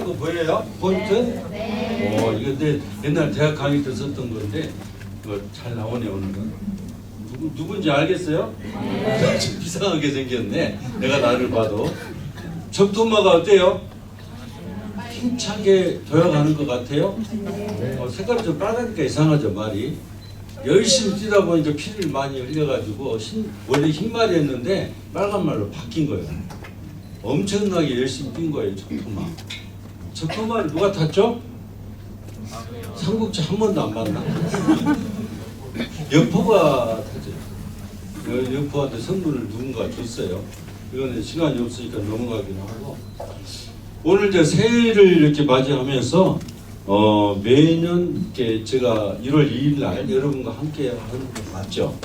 거 보여요? 포인트? 네. 이거 내 옛날 대학 강의 때 썼던 건데 이거 잘 나오네 오늘은. 누군지 알겠어요? 네. 좀 이상하게 생겼네. 내가 나를 봐도. 적토마가 어때요? 힘차게 도약하는 것 같아요? 색깔이 좀 빨가니까 이상하죠 말이. 열심히 뛰다 보니까 피를 많이 흘려가지고 원래 흰말이었는데 빨간 말로 바뀐 거예요. 엄청나게 열심히 뛴 거예요. 적토마. 적토마를 누가 탔죠? 삼국지 한 번도 안 봤나? 여포가 탔죠. 여포한테 선물을 누군가 줬어요. 이거는 시간이 없으니까 넘어가기로 하고, 오늘 이제 새해를 이렇게 맞이하면서 매년 이렇게 제가 1월 2일 날 여러분과 함께 하는 거 맞죠?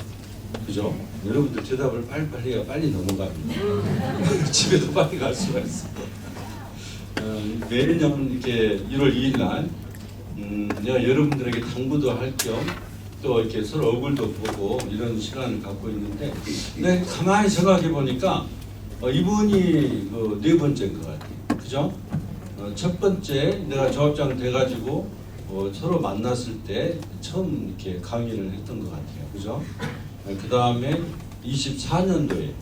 그죠? 여러분들 대답을 빨리빨리 해야 빨리 넘어갑니다. 집에도 빨리 갈 수가 있어요. 매년 이렇게 1월 2일 날 내가 여러분들에게 당부도 할 겸 또 이렇게 서로 얼굴도 보고 이런 시간을 갖고 있는데, 근데 가만히 생각해 보니까 이분이 네 번째인 것 같아요. 그죠? 첫 번째 내가 조합장 돼가지고 서로 만났을 때 처음 이렇게 강의를 했던 것 같아요. 그죠? 그 다음에 24년도에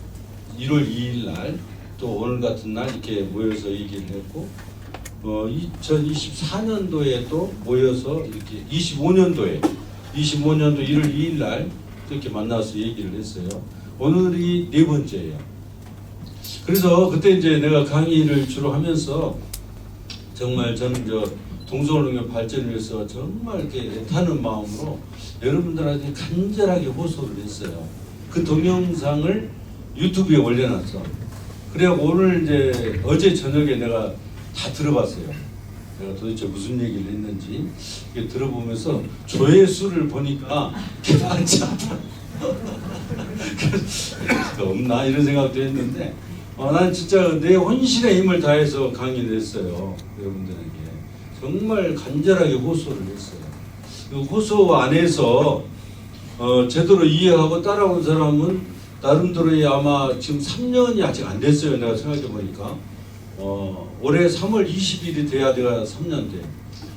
1월 2일 날 또 오늘 같은 날 이렇게 모여서 얘기를 했고, 2024년도에도 모여서 이렇게 25년도 1월 2일 날 그렇게 만나서 얘기를 했어요. 오늘이 네 번째예요. 그래서 그때 이제 내가 강의를 주로 하면서 정말 저는 동서농협 발전을 위해서 정말 이렇게 애타는 마음으로 여러분들한테 간절하게 호소를 했어요. 그 동영상을 유튜브에 올려놨어. 그래야 오늘 이제 어제 저녁에 내가 다 들어봤어요. 내가 도대체 무슨 얘기를 했는지 이게 들어보면서 조회수를 보니까 그게 많지 않다. 없나 이런 생각도 했는데, 난 진짜 내 혼신의 힘을 다해서 강의를 했어요. 여러분들에게 정말 간절하게 호소를 했어요. 그 호소 안에서 제대로 이해하고 따라온 사람은 나름대로의 아마 지금 3년이 아직 안 됐어요. 내가 생각해 보니까 올해 3월 20일이 돼야 내가 3년 돼.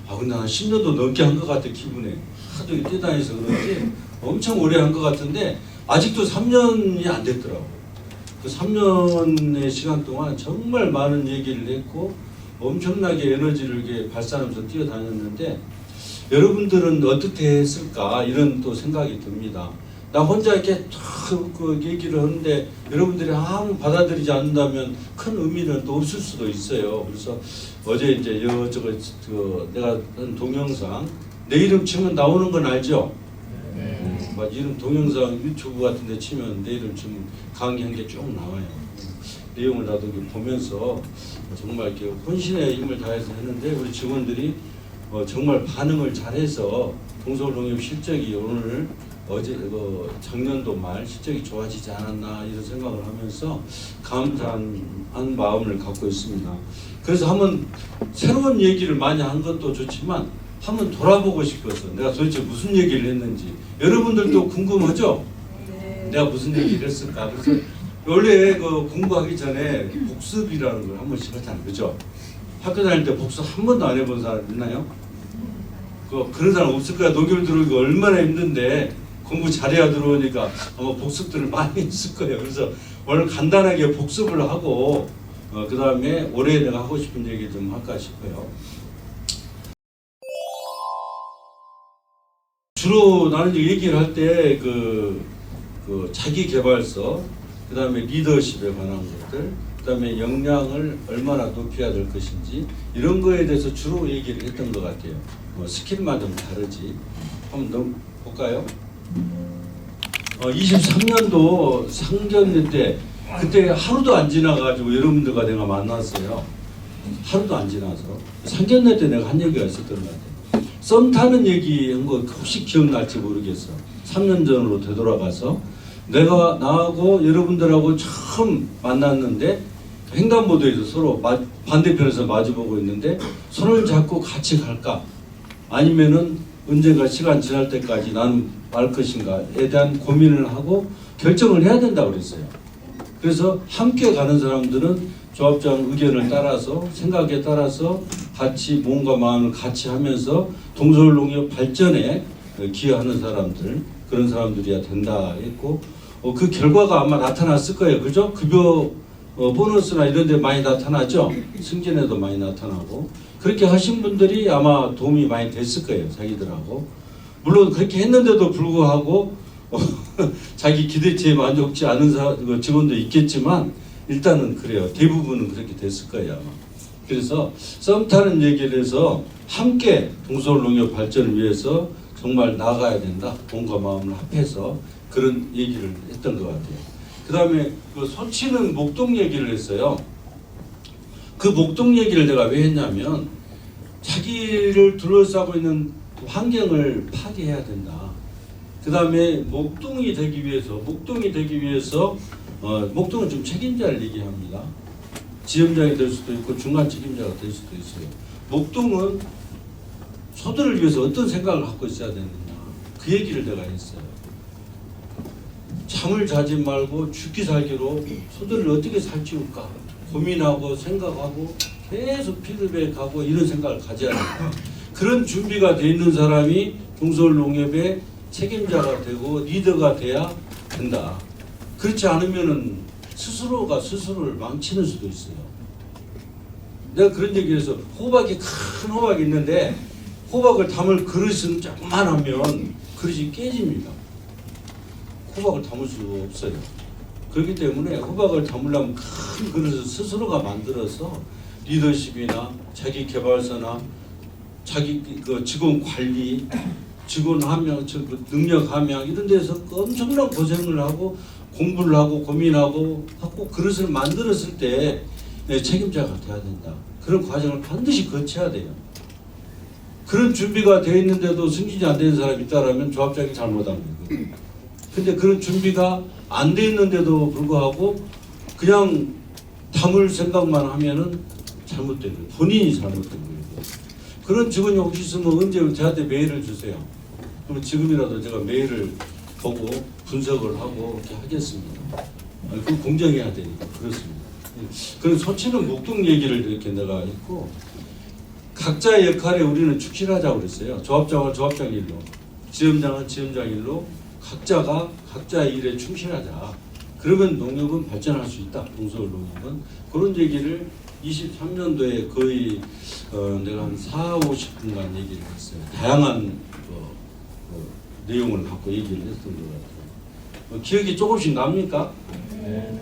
근데 한 10년도 넘게 한 것 같아. 기분에 하도 뛰다니서 그런지 엄청 오래 한 것 같은데 아직도 3년이 안 됐더라고. 그 3년의 시간 동안 정말 많은 얘기를 했고 엄청나게 에너지를 이렇게 발산하면서 뛰어다녔는데, 여러분들은 어떻게 했을까 이런 또 생각이 듭니다. 나 혼자 이렇게 그 얘기를 하는데 여러분들이 아무 받아들이지 않는다면 큰 의미는 또 없을 수도 있어요. 그래서 어제 이제 내가 한 동영상 내 이름 치면 나오는 건 알죠? 이름 동영상 유튜브 같은 데 치면 내 이름 치면 강의한 게 쭉 나와요. 내용을 나도 보면서 정말 이렇게 혼신의 힘을 다해서 했는데 우리 직원들이 정말 반응을 잘해서 동서농협 실적이 오늘 작년도 말 실적이 좋아지지 않았나 이런 생각을 하면서 감사한 마음을 갖고 있습니다. 그래서 한번 새로운 얘기를 많이 한 것도 좋지만 한번 돌아보고 싶어서 내가 도대체 무슨 얘기를 했는지 여러분들도 궁금하죠? 내가 무슨 얘기를 했을까? 그래서 원래 공부하기 전에 복습이라는 걸 한 번씩 하잖아요. 그죠? 학교 다닐 때 복습 한 번도 안 해본 사람 있나요? 그런 사람 없을 거야. 녹일 들어오기 얼마나 힘든데 공부 잘해야 들어오니까 아마 복습들을 많이 했을 거예요. 그래서 오늘 간단하게 복습을 하고 그 다음에 올해 내가 하고 싶은 얘기 좀 할까 싶어요. 주로 나는 얘기를 할 때 그 자기 개발서, 그 다음에 리더십에 관한 것들, 그 다음에 역량을 얼마나 높여야 될 것인지 이런 거에 대해서 주로 얘기를 했던 것 같아요. 스킬만 좀 다르지. 한번 볼까요? 23년도 상견례 때 그때 하루도 안 지나가지고 여러분들과 내가 만났어요. 하루도 안 지나서 상견례 때 내가 한 얘기가 있었던 것 같아요. 썸 타는 얘기 한 거 혹시 기억날지 모르겠어. 3년 전으로 되돌아가서 내가 나하고 여러분들하고 처음 만났는데 횡단보도에서 서로 반대편에서 마주보고 있는데 손을 잡고 같이 갈까? 아니면은 언젠가 시간 지날 때까지 나는 말 것인가에 대한 고민을 하고 결정을 해야 된다고 그랬어요. 그래서 함께 가는 사람들은 조합장 의견을 따라서 생각에 따라서 같이 몸과 마음을 같이 하면서 동서울농협 발전에 기여하는 사람들, 그런 사람들이야 된다 했고, 그 결과가 아마 나타났을 거예요. 그죠? 급여 보너스나 이런 데 많이 나타나죠? 승진에도 많이 나타나고. 그렇게 하신 분들이 아마 도움이 많이 됐을 거예요. 자기들하고. 물론 그렇게 했는데도 불구하고 자기 기대치에 만족치 않은 직원도 있겠지만 일단은 그래요. 대부분은 그렇게 됐을 거예요. 아마. 그래서 썸 타는 얘기를 해서 함께 동서울농협 발전을 위해서 정말 나가야 된다. 몸과 마음을 합해서 그런 얘기를 했던 것 같아요. 그 다음에 그 소치는 목동 얘기를 했어요. 그 목동 얘기를 내가 왜 했냐면 자기를 둘러싸고 있는 환경을 파괴해야 된다. 그 다음에 목동이 되기 위해서 목동은 좀 책임자를 얘기합니다. 지점장이 될 수도 있고 중간 책임자가 될 수도 있어요. 목동은 소들을 위해서 어떤 생각을 갖고 있어야 되느냐, 그 얘기를 내가 했어요. 잠을 자지 말고 죽기 살기로 소들을 어떻게 살찌울까 고민하고 생각하고 계속 피드백하고 이런 생각을 가져야 된다. 그런 준비가 돼 있는 사람이 동서울농협의 책임자가 되고 리더가 돼야 된다. 그렇지 않으면은 스스로가 스스로를 망치는 수도 있어요. 내가 그런 얘기를 해서 큰 호박이 있는데 호박을 담을 그릇은 조금만 하면 그릇이 깨집니다. 호박을 담을 수가 없어요. 그렇기 때문에 호박을 담으려면 큰 그릇을 스스로가 만들어서 리더십이나 자기 개발서나 자기 그 직원 관리, 직원 함양, 능력 함양 이런 데서 엄청난 고생을 하고 공부를 하고 고민하고 하고 그릇을 만들었을 때 책임자가 돼야 된다. 그런 과정을 반드시 거쳐야 돼요. 그런 준비가 되어 있는데도 승진이 안 되는 사람이 있다라면 조합장이 잘못한 거예요. 근데 그런 준비가 안 돼 있는데도 불구하고 그냥 담을 생각만 하면은 잘못된 거예요. 본인이 잘못된 거예요. 그런 직원이 혹시 있으면 언제 저한테 메일을 주세요. 그럼 지금이라도 제가 메일을 보고 분석을 하고 이렇게 하겠습니다. 그 공정해야 되니까 그렇습니다. 그런 소치는 목동 얘기를 이렇게 내가 했고 각자의 역할에 우리는 충실하자고 그랬어요. 조합장은 조합장 일로, 지점장은 지점장 일로 각자가 각자의 일에 충실하자. 그러면 농협은 발전할 수 있다. 동서울농협은 그런 얘기를 23년도에 거의 내가 한 40-50분간 얘기를 했어요. 다양한 내용을 갖고 얘기를 했던 것 같아요. 기억이 조금씩 납니까? 네.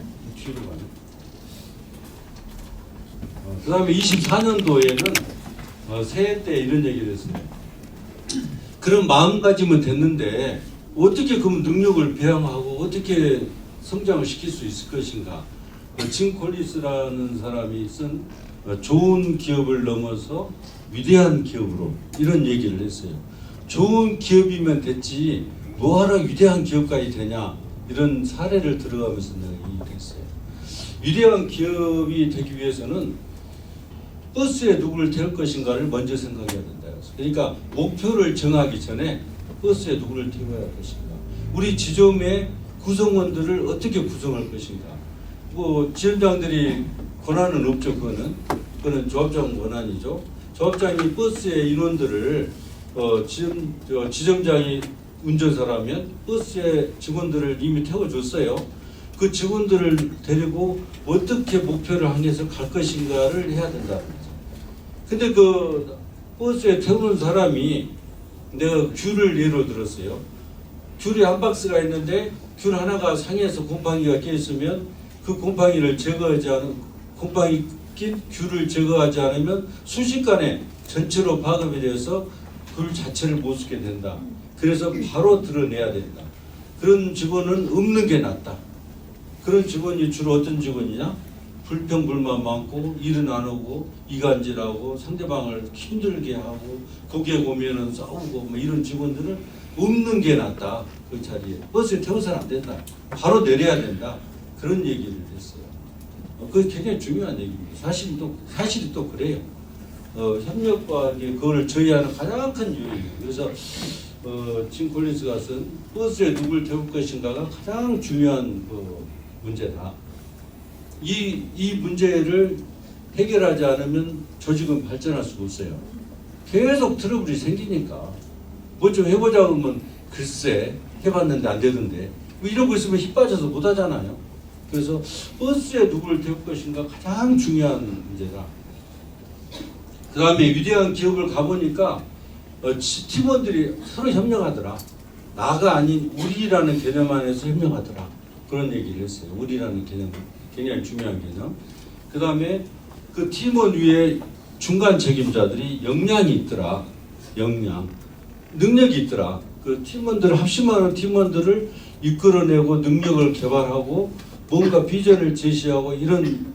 그 다음에 24년도에는 새해 때 이런 얘기를 했어요. 그런 마음가짐은 됐는데 어떻게 그 능력을 배양하고 어떻게 성장을 시킬 수 있을 것인가. 짐 콜리스라는 사람이 쓴 좋은 기업을 넘어서 위대한 기업으로 이런 얘기를 했어요. 좋은 기업이면 됐지 뭐하러 위대한 기업까지 되냐 이런 사례를 들어가면서 내가 얘기를 했어요. 위대한 기업이 되기 위해서는 버스에 누구를 태울 것인가를 먼저 생각해야 된다. 그러니까 목표를 정하기 전에 버스에 누구를 태워야 할 것인가, 우리 지점의 구성원들을 어떻게 구성할 것인가. 뭐 지점장들이 권한은 없죠. 그거는 조합장 권한이죠. 조합장이 버스의 인원들을 지점장이 운전사라면 버스의 직원들을 이미 태워줬어요. 그 직원들을 데리고 어떻게 목표를 향해서 갈 것인가를 해야 된다는 거죠. 근데 그 버스에 태우는 사람이 내가 귤을 예로 들었어요. 귤이 한 박스가 있는데 귤 하나가 상해서 곰팡이가 껴 있으면 그 곰팡이를 제거하지 않은 곰팡이 낀 귤을 제거하지 않으면 순식간에 전체로 파급이 되어서 귤 자체를 못 쓰게 된다. 그래서 바로 드러내야 된다. 그런 직원은 없는 게 낫다. 그런 직원이 주로 어떤 직원이냐? 불평불만 많고 일은 안 오고 이간질하고 상대방을 힘들게 하고 고객 오면은 싸우고 뭐 이런 직원들은 없는 게 낫다. 그 자리에 버스에 태워서는 안 된다. 바로 내려야 된다. 그런 얘기를 했어요. 그게 굉장히 중요한 얘기입니다. 사실이 또 그래요. 협력과 그거를 저해하는 가장 큰 이유예요. 그래서 짐 콜린스가 쓴 버스에 누굴 태울 것인가가 가장 중요한 문제다. 이 문제를 해결하지 않으면 조직은 발전할 수가 없어요. 계속 트러블이 생기니까 뭐 좀 해보자 그러면 글쎄 해봤는데 안 되던데 뭐 이러고 있으면 힘 빠져서 못 하잖아요. 그래서 버스에 누구를 태울 것인가 가장 중요한 문제다. 그 다음에 위대한 기업을 가보니까 팀원들이 서로 협력하더라. 나가 아닌 우리라는 개념 안에서 협력하더라. 그런 얘기를 했어요. 우리라는 개념 굉장히 중요한 개념. 그 다음에 그 팀원 위에 중간 책임자들이 역량이 있더라. 역량. 능력이 있더라. 그 팀원들, 합심하는 팀원들을 이끌어내고 능력을 개발하고 뭔가 비전을 제시하고 이런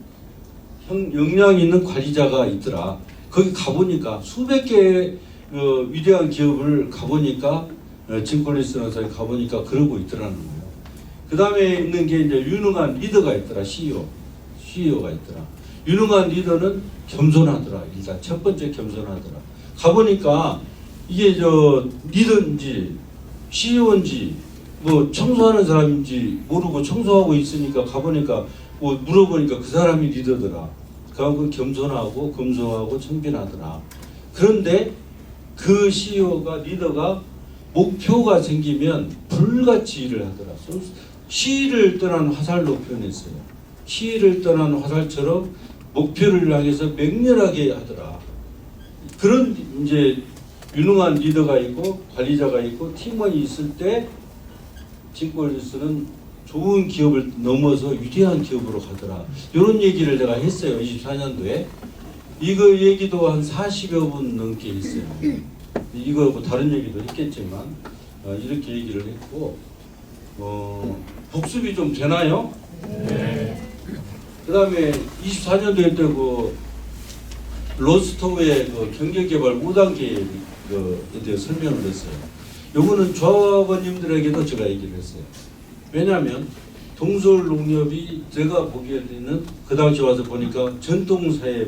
역량 있는 관리자가 있더라. 거기 가보니까 수백 개의 위대한 기업을 가보니까 진콜리스너사에 가보니까 그러고 있더라는 거예요. 그 다음에 있는 게 이제 유능한 리더가 있더라. CEO가 있더라. 유능한 리더는 겸손하더라. 일단 첫 번째 겸손하더라. 가보니까 이게 리더인지 CEO인지 뭐 청소하는 사람인지 모르고 청소하고 있으니까 가보니까 뭐 물어보니까 그 사람이 리더더라. 그하고 겸손하고 검소하고 청빈하더라. 그런데 그 CEO가 리더가 목표가 생기면 불같이 일을 하더라. 시를 떠난 화살로 표현했어요. 시를 떠난 화살처럼 목표를 향해서 맹렬하게 하더라. 그런 이제 유능한 리더가 있고 관리자가 있고 팀원이 있을 때 진콜리스는 좋은 기업을 넘어서 위대한 기업으로 가더라. 이런 얘기를 내가 했어요. 24년도에. 이거 얘기도 한 40여 분 넘게 했어요. 이거 뭐 다른 얘기도 했겠지만 이렇게 얘기를 했고 복습이 좀 되나요? 네. 그 다음에 24년도에 때 로스토우의 경제개발 5단계에 대해 설명을 했어요. 요거는 조합원님들에게도 제가 얘기를 했어요. 왜냐하면 동서울농협이 제가 보기에는 그 당시 와서 보니까 전통사회에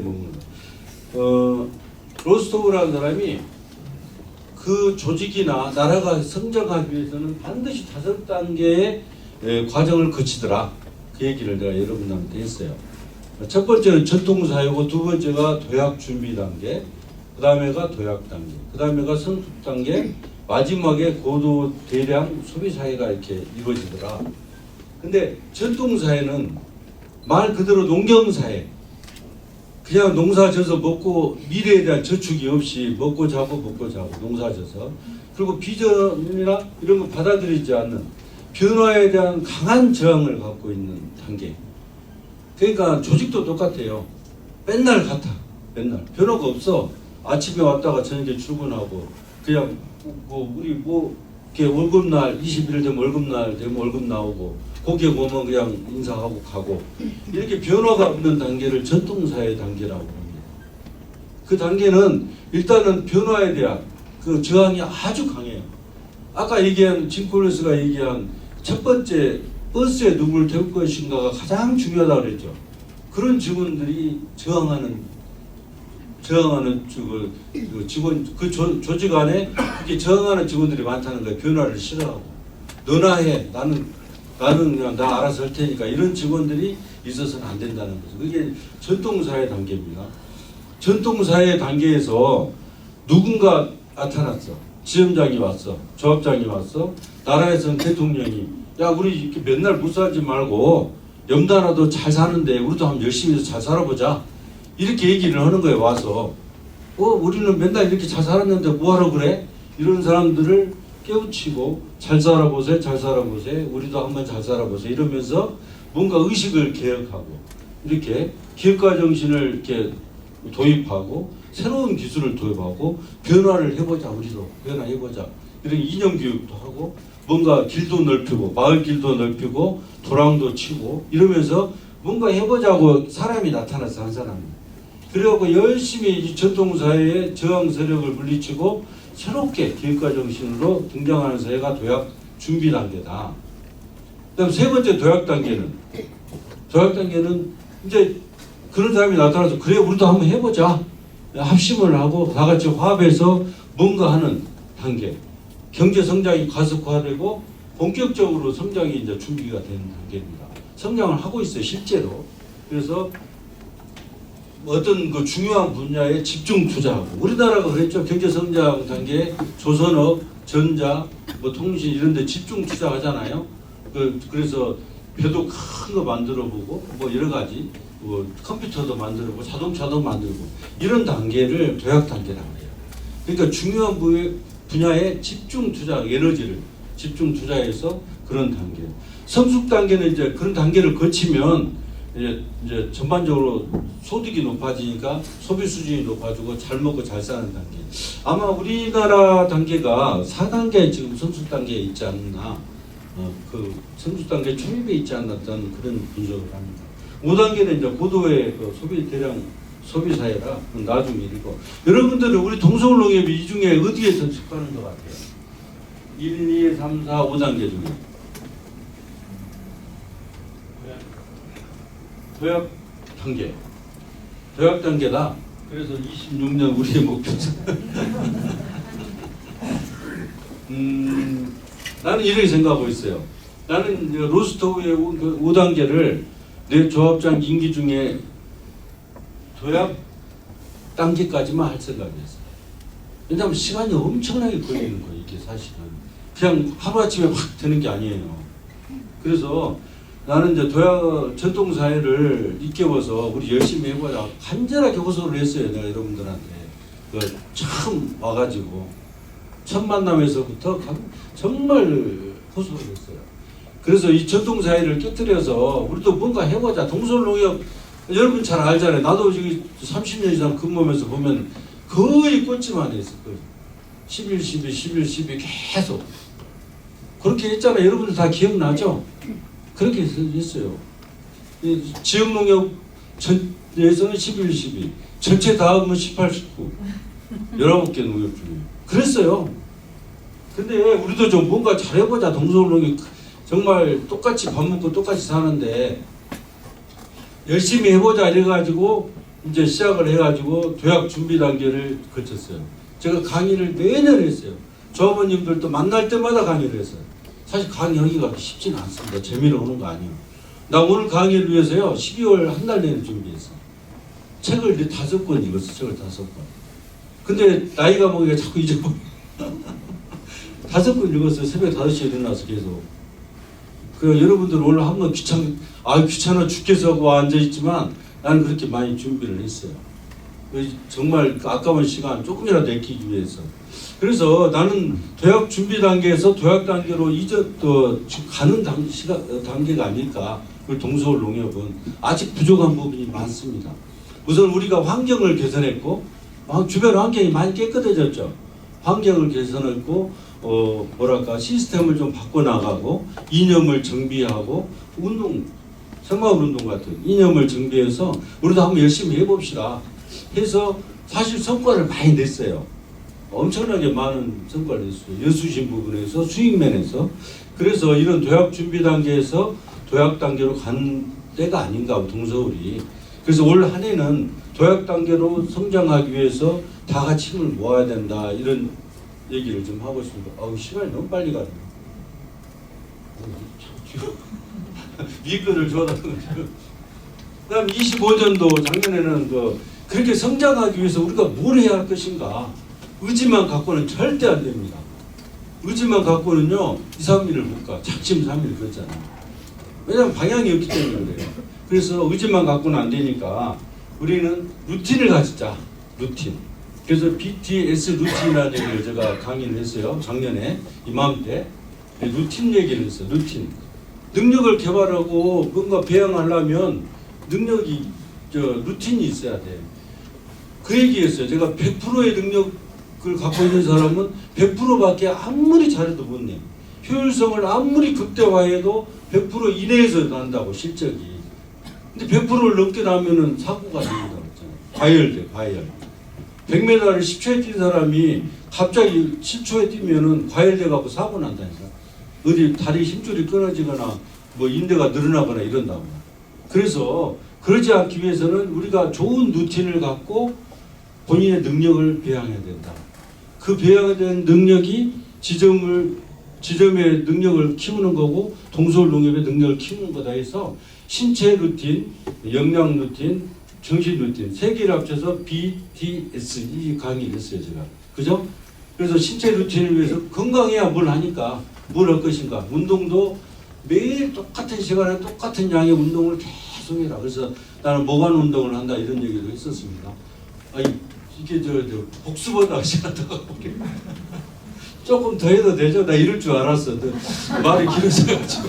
머물러 로스토우라는 사람이 그 조직이나 나라가 성장하기 위해서는 반드시 5단계의 과정을 거치더라. 그 얘기를 내가 여러분한테 했어요. 첫 번째는 전통사회고 두 번째가 도약준비 단계, 그 다음에가 도약 단계, 그 다음에가 성숙 단계, 마지막에 고도 대량 소비 사회가 이렇게 이루어지더라. 근데 전통사회는 말 그대로 농경사회, 그냥 농사져서 먹고 미래에 대한 저축이 없이 먹고 자고 농사져서, 그리고 비전이나 이런 거 받아들이지 않는 변화에 대한 강한 저항을 갖고 있는 단계. 그러니까 조직도 똑같아요. 맨날 같아. 맨날 변화가 없어. 아침에 왔다가 저녁에 출근하고 그냥 우리 이렇게 월급날 20일 되면 월급날 되면 월급 나오고 고객 오면 그냥 인사하고 가고 이렇게 변화가 없는 단계를 전통사회 단계라고 합니다. 그 단계는 일단은 변화에 대한 그 저항이 아주 강해요. 아까 얘기한 진콜리스가 얘기한 첫 번째 버스에 누구를 태울 것인가가 가장 중요하다고 그랬죠. 그런 직원들이 저항하는 직원 조직 안에 이렇게 저항하는 직원들이 많다는 거예요. 변화를 싫어하고 너나 해 나는 그냥 나 알아서 할 테니까 이런 직원들이 있어서는 안 된다는 거죠. 그게 전통사회 단계입니다. 전통사회 단계에서 누군가 나타났어. 지점장이 왔어. 조합장이 왔어. 나라에서는 대통령이 야 우리 이렇게 맨날 못 살지 말고 염단아도 잘 사는데 우리도 한번 열심히 해서 잘 살아보자. 이렇게 얘기를 하는 거예요. 와서 우리는 맨날 이렇게 잘 살았는데 뭐하러 그래? 이런 사람들을 깨우치고 잘 살아보세요. 잘 살아보세요. 우리도 한번 잘 살아보세요. 이러면서 뭔가 의식을 개혁하고 이렇게 기업가 정신을 이렇게 도입하고 새로운 기술을 도입하고 변화를 해보자. 우리도 변화해보자. 이런 이념 교육도 하고 뭔가 길도 넓히고 마을 길도 넓히고 도랑도 치고 이러면서 뭔가 해보자고 사람이 나타났어. 한 사람이. 그래갖고 열심히 이 전통사회의 저항 세력을 물리치고 새롭게 기업가 정신으로 등장하는 사회가 도약 준비 단계다. 그다음 세 번째 도약 단계는 이제 그런 사람이 나타나서 그래 우리도 한번 해보자. 합심을 하고 다 같이 화합해서 뭔가 하는 단계. 경제 성장이 가속화되고 본격적으로 성장이 이제 준비가 되는 단계입니다. 성장을 하고 있어요 실제로. 그래서 어떤 그 중요한 분야에 집중 투자하고 우리나라가 그랬죠. 경제 성장 단계에 조선업, 전자, 뭐 통신 이런 데 집중 투자하잖아요. 그래서 배도 큰 거 만들어 보고 뭐 여러 가지 뭐 컴퓨터도 만들어 보고 자동차도 만들고 이런 단계를 도약 단계라고 해요. 그러니까 중요한 분야에 집중 투자, 에너지를 집중 투자해서 그런 단계. 성숙 단계는 이제 그런 단계를 거치면 이제 전반적으로 소득이 높아지니까 소비 수준이 높아지고 잘 먹고 잘 사는 단계. 아마 우리나라 단계가 4단계 지금 성숙 단계에 있지 않나. 그 성숙 단계 초입에 있지 않았다는 그런 분석을 합니다. 5단계는 이제 고도의 그 소비 대량 소비 사회라 나중 일이고 여러분들은 우리 동서울농협이 이 중에 어디에 더 속하는 것 같아요? 1, 2, 3, 4, 5단계 중에 도약 단계. 도약 단계다. 그래서 26년 우리의 목표죠. 나는 이렇게 생각하고 있어요. 나는 로스토우의 5단계를 내 조합장 임기 중에 도약 단계까지만 할 생각이었어요. 왜냐하면 시간이 엄청나게 걸리는 거예요. 이게 사실은 그냥 하루아침에 확 되는 게 아니에요. 그래서 나는 이제 도약 전통사회를 일깨워서 우리 열심히 해보자 간절하게 호소를 했어요. 내가 여러분들한테 처음 와가지고 첫 만남에서부터 정말 호소를 했어요. 그래서 이 전통사회를 깨뜨려서 우리도 뭔가 해보자. 동서울농협 여러분 잘 알잖아요. 나도 지금 30년 이상 근무하면서 보면 거의 꽂지만 했어. 11, 12, 11, 12 계속 그렇게 했잖아요. 여러분들 다 기억나죠? 그렇게 했어요. 지역농협 전에서는 11, 12 전체 다 하면 18, 19 19개 농협 중에 그랬어요. 근데 우리도 좀 뭔가 잘해보자. 동서울농협 정말 똑같이 밥 먹고 똑같이 사는데 열심히 해보자 이래가지고 이제 시작을 해가지고 도약 준비 단계를 거쳤어요. 제가 강의를 매년 했어요. 조합원님들도 만날 때마다 강의를 했어요. 사실 강의하기가 쉽지는 않습니다. 재미로 오는 거 아니에요. 나 오늘 강의를 위해서요 12월 한 달 내내 준비했어. 책을 5권 읽었어. 책을 5권. 근데 나이가 먹으니까 자꾸 잊어버려. 5권 읽었어요. 새벽 5시에 일어나서 계속. 여러분들 오늘 한번 귀찮아 죽겠어 하고 앉아있지만 나는 그렇게 많이 준비를 했어요. 정말 아까운 시간 조금이라도 아끼기 위해서. 그래서 나는 도약 준비 단계에서 도약 단계로 가는 단계가 아닐까. 동서울농협은 아직 부족한 부분이 많습니다. 우선 우리가 환경을 개선했고 주변 환경이 많이 깨끗해졌죠. 환경을 개선했고 시스템을 좀 바꿔나가고 이념을 정비하고 새마을운동 같은 이념을 정비해서 우리도 한번 열심히 해봅시다. 해서 사실 성과를 많이 냈어요. 엄청나게 많은 성과를 냈어요. 여수신 부분에서 수익면에서. 그래서 이런 도약 준비 단계에서 도약 단계로 간 때가 아닌가 동서울이. 그래서 올 한 해는 도약 단계로 성장하기 위해서 다 같이 힘을 모아야 된다 이런 얘기를 좀 하고 싶습니다. 시간이 너무 빨리 가네. 위 거를 줘달라고. 그 다음 25년도 작년에는 그렇게 성장하기 위해서 우리가 뭘 해야 할 것인가. 의지만 갖고는 절대 안 됩니다. 의지만 갖고는요 2, 3일을 못 가. 작심 3일 그렇잖아요. 왜냐하면 방향이 없기 때문에 그래요. 그래서 의지만 갖고는 안 되니까 우리는 루틴을 가지자. 루틴. 그래서 BTS 루틴이라는 얘기를 제가 강의를 했어요. 작년에 이맘때 루틴 얘기를 했어요. 루틴. 능력을 개발하고 뭔가 배양하려면 능력이 루틴이 있어야 돼. 그 얘기했어요. 제가 100%의 능력을 갖고 있는 사람은 100%밖에 아무리 잘해도 못 내. 효율성을 아무리 극대화해도 100% 이내에서 난다고 실적이. 근데 100%를 넘게 나면은 사고가 됩니다. 과열돼. 100m를 10초에 뛴 사람이 갑자기 10초에 뛰면은 과열돼 갖고 사고 난다니까. 어디 다리 힘줄이 끊어지거나 뭐 인대가 늘어나거나 이런다고. 그래서 그러지 않기 위해서는 우리가 좋은 루틴을 갖고 본인의 능력을 배양해야 된다. 그 배양된 능력이 지점의 능력을 키우는 거고 동서울농협의 능력을 키우는 거다 해서 신체 루틴, 영양 루틴, 정신 루틴 세 개를 합쳐서 BTS 이 강의를 했어요 제가. 그죠? 그래서 신체 루틴을 위해서 건강해야 뭘 하니까 뭘 할 것인가. 운동도 매일 똑같은 시간에 똑같은 양의 운동을 계속 해라. 그래서 나는 모관 운동을 한다 이런 얘기도 했었습니다. 아니 이게 저 복수보다 시간 더 가보게. 조금 더 해도 되죠? 나 이럴 줄 알았어. 말이 길어져가지고.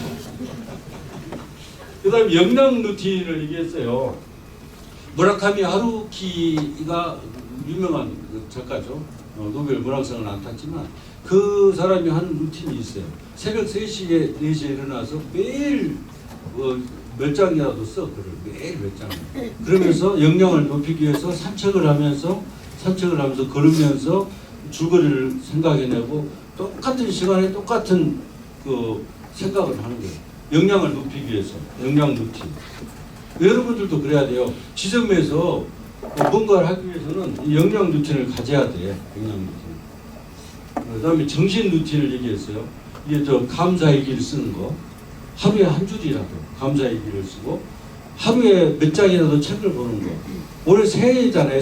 그 다음에 영양 루틴을 얘기했어요. 무라카미 하루키가 유명한 작가죠. 노벨 문학상을 안 탔지만 그 사람이 하는 루틴이 있어요. 새벽 3시에 4시에 일어나서 매일 몇 장이라도 써 글을 매일 몇 장. 그러면서 역량을 높이기 위해서 산책을 하면서 걸으면서 줄거리를 생각해내고 똑같은 시간에 똑같은 그 생각을 하는 거예요. 역량을 높이기 위해서 역량 루틴. 여러분들도 그래야 돼요. 지점에서 뭔가를 하기 위해서는 역량 루틴을 가져야 돼. 역량 루틴. 그다음에 정신 루틴을 얘기했어요. 이게 저 감사의 길을 쓰는 거. 하루에 한 줄이라도 감사의 길을 쓰고 하루에 몇 장이라도 책을 보는 거. 올해 새해잖아요.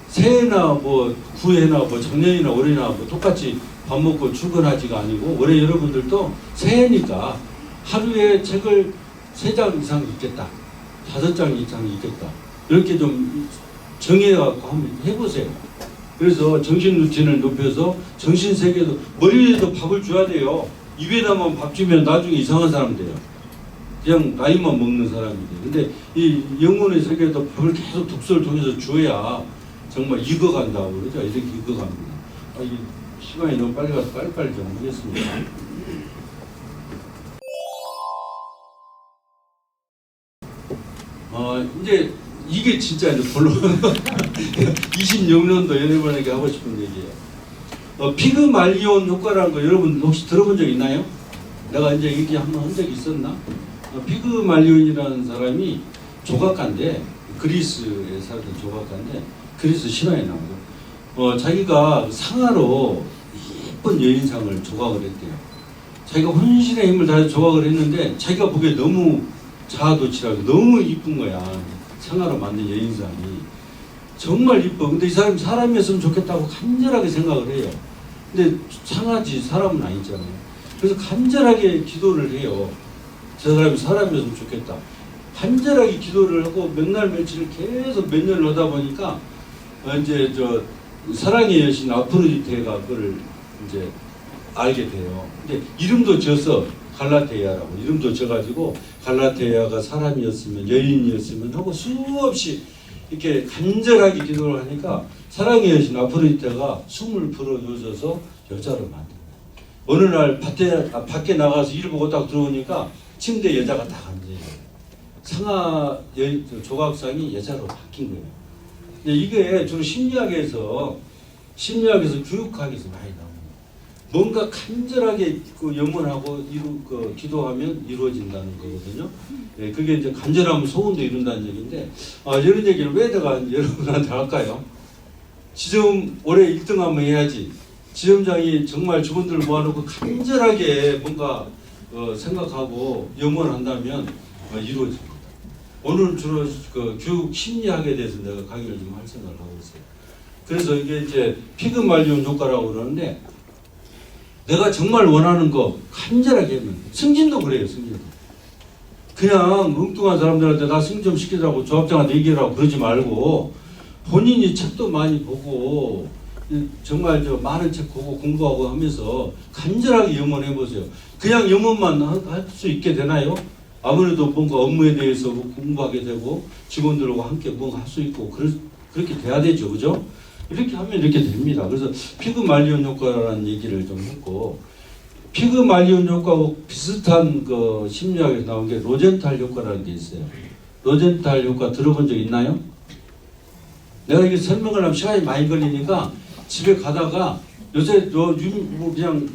새해나 뭐 구해나 뭐 작년이나 올해나 뭐 똑같이 밥 먹고 출근하지가 아니고 올해 여러분들도 새해니까 하루에 책을 3장 이상 읽겠다. 5장 이상 읽겠다. 이렇게 좀 정해갖고 한번 해보세요. 그래서 정신 루틴을 높여서 정신 세계도 머리에도 밥을 줘야 돼요. 입에다만 밥 주면 나중에 이상한 사람 돼요. 그냥 나이만 먹는 사람이 돼요. 근데 이 영혼의 세계에도 밥을 계속 독서를 통해서 줘야 정말 익어간다고 그러죠. 이렇게 익어갑니다. 이 시간이 너무 빨리 가서 빨리빨리 좀 하겠습니다. 이제 이게 진짜 이제 본론 26년도 연예인에게 하고 싶은 얘기예요. 피그말리온 효과라는 거 여러분 혹시 들어본 적 있나요? 내가 이제 얘기 한번 한 적이 있었나? 피그말리온이라는 사람이 조각가인데 그리스에 살던 조각가인데 그리스 신화에 나오죠. 자기가 상하로 예쁜 여인상을 조각을 했대요. 자기가 혼신의 힘을 다해서 조각을 했는데 자기가 보기에 너무 자아도취라고 너무 이쁜 거야. 상하로 만든 여인상이 정말 이뻐. 근데 이 사람이 사람이었으면 좋겠다고 간절하게 생각을 해요. 근데 상하지 사람은 아니잖아요. 그래서 간절하게 기도를 해요. 저 사람이 사람이었으면 좋겠다. 간절하게 기도를 하고 몇 날 며칠을 계속 몇 년을 하다 보니까 이제 저 사랑의 여신 아프로디테가 그걸 이제 알게 돼요. 근데 이름도 져서 갈라테아라고 이름도 져가지고 갈라테아가 사람이었으면 여인이었으면 하고 수없이 이렇게 간절하게 기도를 하니까 사랑의 여신 아프로디테가 숨을 불어넣어서 여자로 만든 거예요. 어느 날 밖에 나가서 일 보고 딱 들어오니까 침대에 여자가 딱 앉아요. 상하 조각상이 여자로 바뀐 거예요. 근데 이게 주로 심리학에서 교육학에서 많이 나옵니다. 뭔가 간절하게 염원하고 기도하면 이루어진다는 거거든요. 네, 그게 이제 간절하면 소원도 이룬다는 얘기인데 이런 얘기를 왜 내가 여러분한테 할까요? 지점 올해 1등 한번 해야지. 지점장이 정말 직원들을 모아놓고 간절하게 뭔가 생각하고 염원한다면 이루어집니다. 오늘 주로 교육 심리학에 대해서 내가 강의를 좀 할 생각을 하고 있어요. 그래서 이게 이제 피그말리온 효과라고 그러는데 내가 정말 원하는 거 간절하게 하면 승진도 그래요. 승진도 그냥 엉뚱한 사람들한테 나 승진 좀 시키라고 조합장한테 얘기하라고 그러지 말고 본인이 책도 많이 보고 정말 많은 책 보고 공부하고 하면서 간절하게 염원해 보세요. 그냥 염원만 할 수 있게 되나요? 아무래도 뭔가 업무에 대해서 공부하게 되고 직원들하고 함께 뭔가 할 수 있고 그렇게 돼야 되죠. 그죠? 이렇게 하면 이렇게 됩니다. 그래서 피그말리온 효과라는 얘기를 좀 했고 피그말리온 효과하고 비슷한 그 심리학에서 나온 게 로젠탈 효과라는 게 있어요. 로젠탈 효과 들어본 적 있나요? 내가 이게 설명을 하면 시간이 많이 걸리니까 집에 가다가 요새 뭐 그냥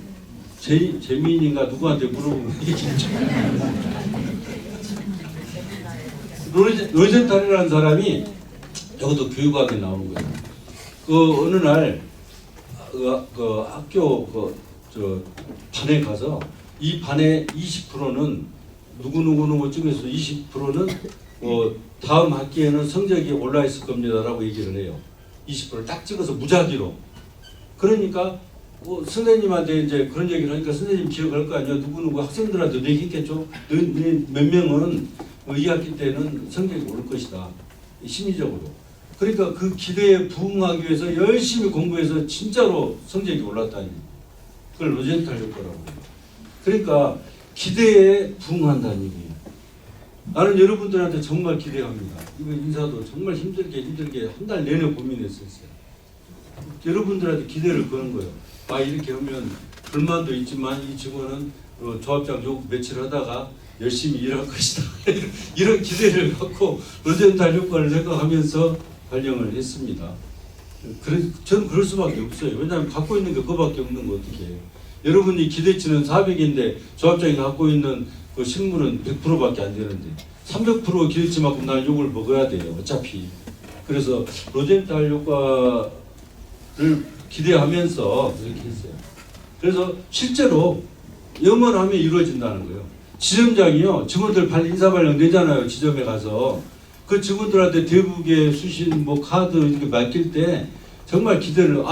재미인인가 누구한테 물어보면 얘기했죠. 로젠탈이라는 사람이 저것도 교육학에 나오는 거예요. 어느 날 학교 반에 가서 이 반의 20%는 누구 중에서 20%는 다음 학기에는 성적이 올라 있을 겁니다라고 얘기를 해요. 20%를 딱 찍어서 무작위로. 그러니까 선생님한테 이제 그런 얘기를 하니까 선생님 기억할 거 아니야. 누구누구 학생들한테 얘기했겠죠. 몇 명은 이 학기 때는 성적이 오를 것이다. 심리적으로. 그러니까 그 기대에 부응하기 위해서 열심히 공부해서 진짜로 성적이 올랐다니. 그걸 로젠탈 효과라고 해요. 그러니까 기대에 부응한다는 얘기예요. 나는 여러분들한테 정말 기대합니다. 이거 인사도 정말 힘들게 한 달 내내 고민했었어요. 여러분들한테 기대를 거는 거예요. 이렇게 하면 불만도 있지만 이 직원은 조합장 욕 며칠 하다가 열심히 일할 것이다. 이런 기대를 갖고 로젠탈 효과를 생각하면서 발령을 했습니다. 저는 그럴 수밖에 없어요. 왜냐하면 갖고 있는 게 그거밖에 없는 거 어떻게 해요. 여러분이 기대치는 400인데 조합장이 갖고 있는 그 식물은 100%밖에 안 되는데 300% 기대치만큼 나는 욕을 먹어야 돼요. 어차피. 그래서 로젠탈 효과를 기대하면서 이렇게 했어요. 그래서 실제로 염원하면 이루어진다는 거예요. 지점장이요. 직원들 인사발령 내잖아요. 지점에 가서. 그 직원들한테 대북의 수신 카드 이렇게 맡길 때 정말 기대를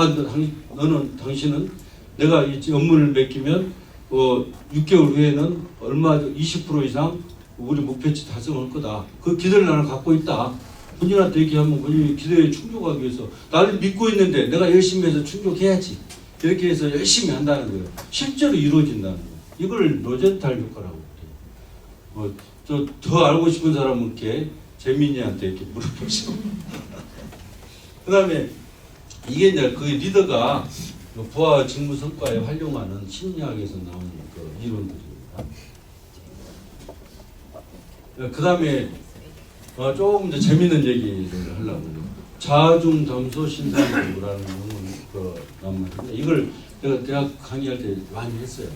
당신은 내가 이 업무를 맡기면 6개월 후에는 얼마 20% 이상 우리 목표치 달성할 거다. 그 기대를 나는 갖고 있다. 본인한테 얘기하면 본인이 기대에 충족하기 위해서 나를 믿고 있는데 내가 열심히 해서 충족해야지. 이렇게 해서 열심히 한다는 거예요. 실제로 이루어진다는 거예요. 이걸 로젠탈 효과라고 해요. 더 알고 싶은 사람은 이렇게 재민이한테 이렇게 물어보시고. 그 다음에 이게 이제 그 리더가 부하 직무 성과에 활용하는 심리학에서 나오는 그 이론들입니다. 그 다음에 조금 더 재밌는 얘기를 하려고 해요. 자중 담소 신상공부라는 그 난문인데 이걸 내가 대학 강의할 때 많이 했어요.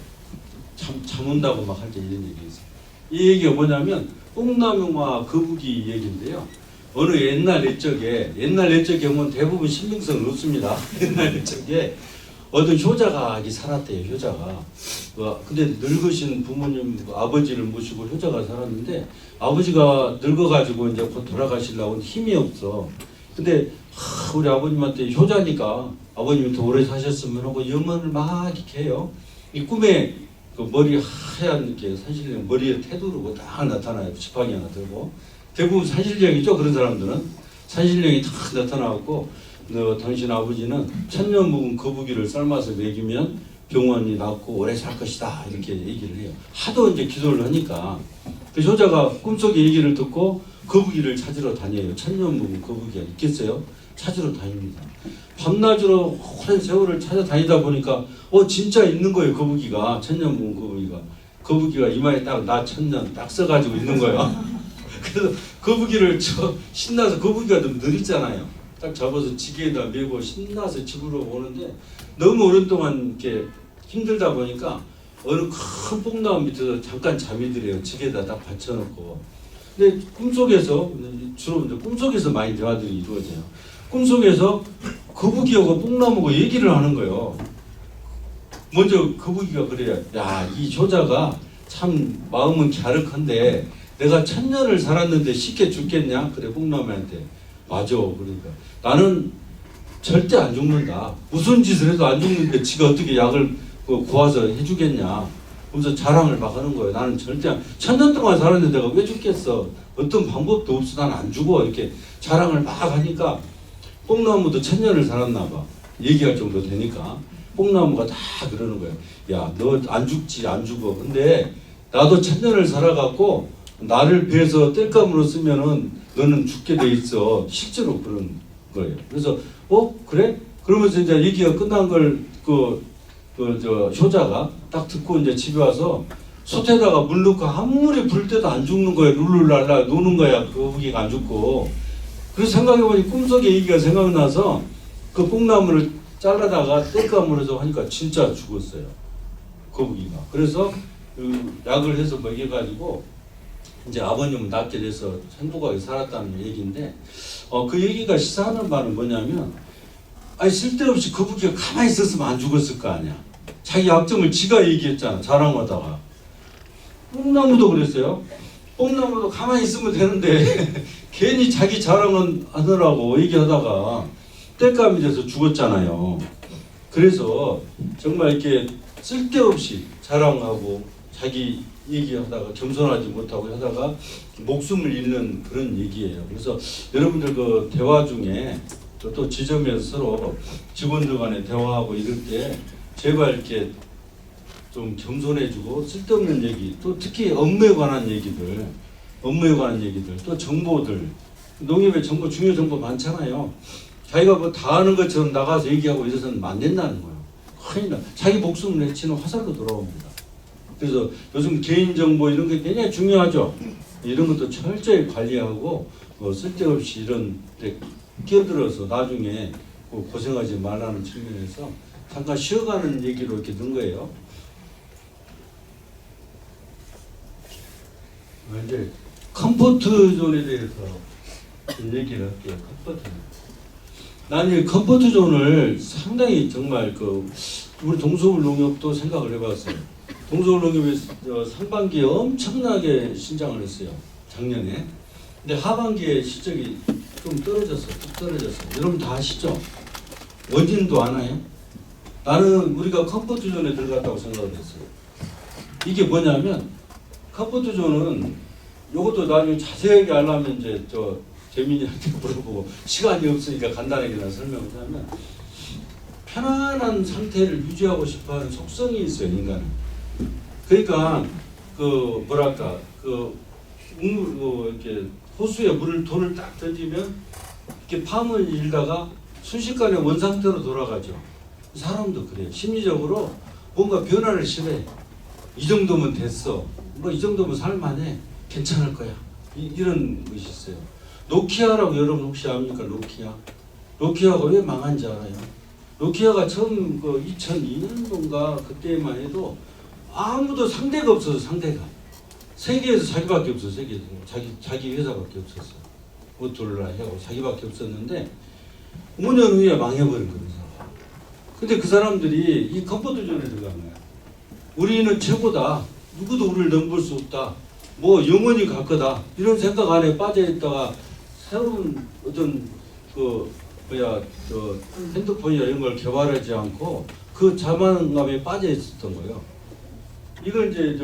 잠 온다고 막 할 때 이런 얘기 했어요. 이 얘기가 뭐냐면 뽕나무와 거북이 얘기인데요. 어느 옛날 옛적에 보면 대부분 신빙성은 없습니다. 옛날 옛적에 어떤 효자가 살았대요. 효자가. 근데 늙으신 부모님 아버지를 모시고 효자가 살았는데 아버지가 늙어가지고 이제 곧 돌아가시려고 힘이 없어. 근데 우리 아버님한테 효자니까 아버님이 더 오래 사셨으면 하고 염원을 막 이렇게 해요. 이 꿈에 그 머리 하얀 이렇게 산신령 머리에 테두르고 딱 나타나요. 지팡이 하나 들고. 대부분 산신령이죠. 그런 사람들은 산신령이 딱 나타나고 당신 아버지는 천년 묵은 거북이를 삶아서 먹이면 병원이 낫고 오래 살 것이다. 이렇게 얘기를 해요. 하도 이제 기도를 하니까 그 효자가 꿈속에 얘기를 듣고 거북이를 찾으러 다녀요. 천년 묵은 거북이가 있겠어요? 찾으러 다닙니다. 밤낮으로 오랜 세월을 찾아다니다 보니까 진짜 있는 거예요. 거북이가. 천년 묵은 거북이가. 거북이가 이마에 딱 나 천년 딱 써가지고 있는 거예요. 그래서 거북이를 신나서 거북이가 좀 느리잖아요. 딱 잡아서 지게에다 메고 신나서 집으로 오는데 너무 오랫동안 이렇게 힘들다 보니까 어느 큰 뽕나무 밑에서 잠깐 잠이 들어요. 지게에다 딱 받쳐놓고. 근데 꿈속에서 주로 이제 꿈속에서 많이 대화들이 이루어져요. 꿈속에서 거북이하고 뽕나무가 얘기를 하는 거예요. 먼저 거북이가 그래요. 야, 이 효자가 참 마음은 갸륵한데 내가 1000년을 살았는데 쉽게 죽겠냐? 그래 뽕나무한테. 맞아. 그러니까 나는 절대 안 죽는다. 무슨 짓을 해도 안 죽는데 지가 어떻게 약을 구워서 해주겠냐. 그래서 자랑을 막 하는 거예요. 나는 절대 1000년 동안 살았는데 내가 왜 죽겠어. 어떤 방법도 없어. 난 안 죽어. 이렇게 자랑을 막 하니까 뽕나무도 1000년을 살았나 봐. 얘기할 정도 되니까 뽕나무가 다 그러는 거예요. 야, 너 안 죽지 안 죽어. 근데 나도 1000년을 살아갖고 나를 배에서 땔감으로 쓰면은 너는 죽게 돼 있어. 실제로 그런 거예요. 그래서 그래? 그러면서 이제 얘기가 끝난 걸 효자가 딱 듣고 이제 집에 와서 솥에다가 물 넣고 아무리 부를 때도 안 죽는 거예요. 룰루랄라 노는 거야. 그 거북이가 안 죽고. 그래서 생각해보니 꿈속의 얘기가 생각나서 그 뽕나무를 잘라다가 땔감으로 해서 하니까 진짜 죽었어요. 거북이가. 그래서 그 약을 해서 먹여가지고 이제 아버님은 낫게 돼서 행복하게 살았다는 얘기인데 그 얘기가 시사하는 바는 뭐냐면 쓸데없이 거북이가 가만히 있었으면 안 죽었을 거 아니야. 자기 약점을 지가 얘기했잖아. 자랑하다가. 뽕나무도 그랬어요. 뽕나무도 가만히 있으면 되는데 괜히 자기 자랑은 하느라고 얘기하다가 땔감이 돼서 죽었잖아요. 그래서 정말 이렇게 쓸데없이 자랑하고 자기 얘기하다가 겸손하지 못하고 하다가 목숨을 잃는 그런 얘기예요. 그래서 여러분들 그 대화 중에 또 지점에서 서로 직원들 간에 대화하고 이럴 때 제발 이렇게 좀 겸손해지고 쓸데없는 얘기, 또 특히 업무에 관한 얘기들, 또 정보들, 농협에 정보, 중요 정보 많잖아요. 자기가 뭐 다 아는 것처럼 나가서 얘기하고 이래서는 안 된다는 거예요. 큰일 나. 자기 목숨을 내치는 화살로 돌아옵니다. 그래서 요즘 개인정보 이런 게 굉장히 중요하죠. 이런 것도 철저히 관리하고 쓸데없이 이런 데 끼어들어서 나중에 고생하지 말라는 측면에서 잠깐 쉬어가는 얘기로 이렇게 넣은 거예요. 이제 컴포트 존에 대해서 얘기를 할게요. 컴포트 존. 나는 이 컴포트 존을 상당히 정말 우리 동서울 농협도 생각을 해봤어요. 동서울 농협이 상반기에 엄청나게 신장을 했어요. 작년에. 근데 하반기에 실적이 좀 떨어졌어요. 쭉 떨어졌어요. 여러분 다 아시죠? 원인도 아나요? 나는 우리가 컴포트 존에 들어갔다고 생각을 했어요. 이게 뭐냐면 컴포트 존은 이것도 나중에 자세하게 알려면 이제 재민이한테 물어보고 시간이 없으니까 간단하게 설명을 하면 편안한 상태를 유지하고 싶어하는 속성이 있어요, 인간은. 그러니까 이렇게 호수에 돌을 딱 던지면 이렇게 파문을 일다가 순식간에 원상태로 돌아가죠. 사람도 그래요. 심리적으로 뭔가 변화를 싫어해. 이 정도면 됐어. 뭐 이 정도면 살만해. 괜찮을 거야. 이런 것이 있어요. 노키아라고 여러분 혹시 압니까? 노키아가 왜 망한지 알아요? 노키아가 처음 2002년도인가 그때만 해도 아무도 상대가 없어서 상대가 세계에서 자기밖에 없어. 세계에서 자기 회사밖에 없었어. 모토로라 하고 자기밖에 없었는데 5년 후에 망해버린 거예요. 근데 그 사람들이 이 컴포트 존에 들어간 거야. 우리는 최고다. 누구도 우리를 넘볼 수 없다. 뭐 영원히 갈 거다. 이런 생각 안에 빠져 있다가 새로운 어떤 핸드폰이나 이런 걸 개발하지 않고 그 자만감에 빠져 있었던 거예요. 이걸 이제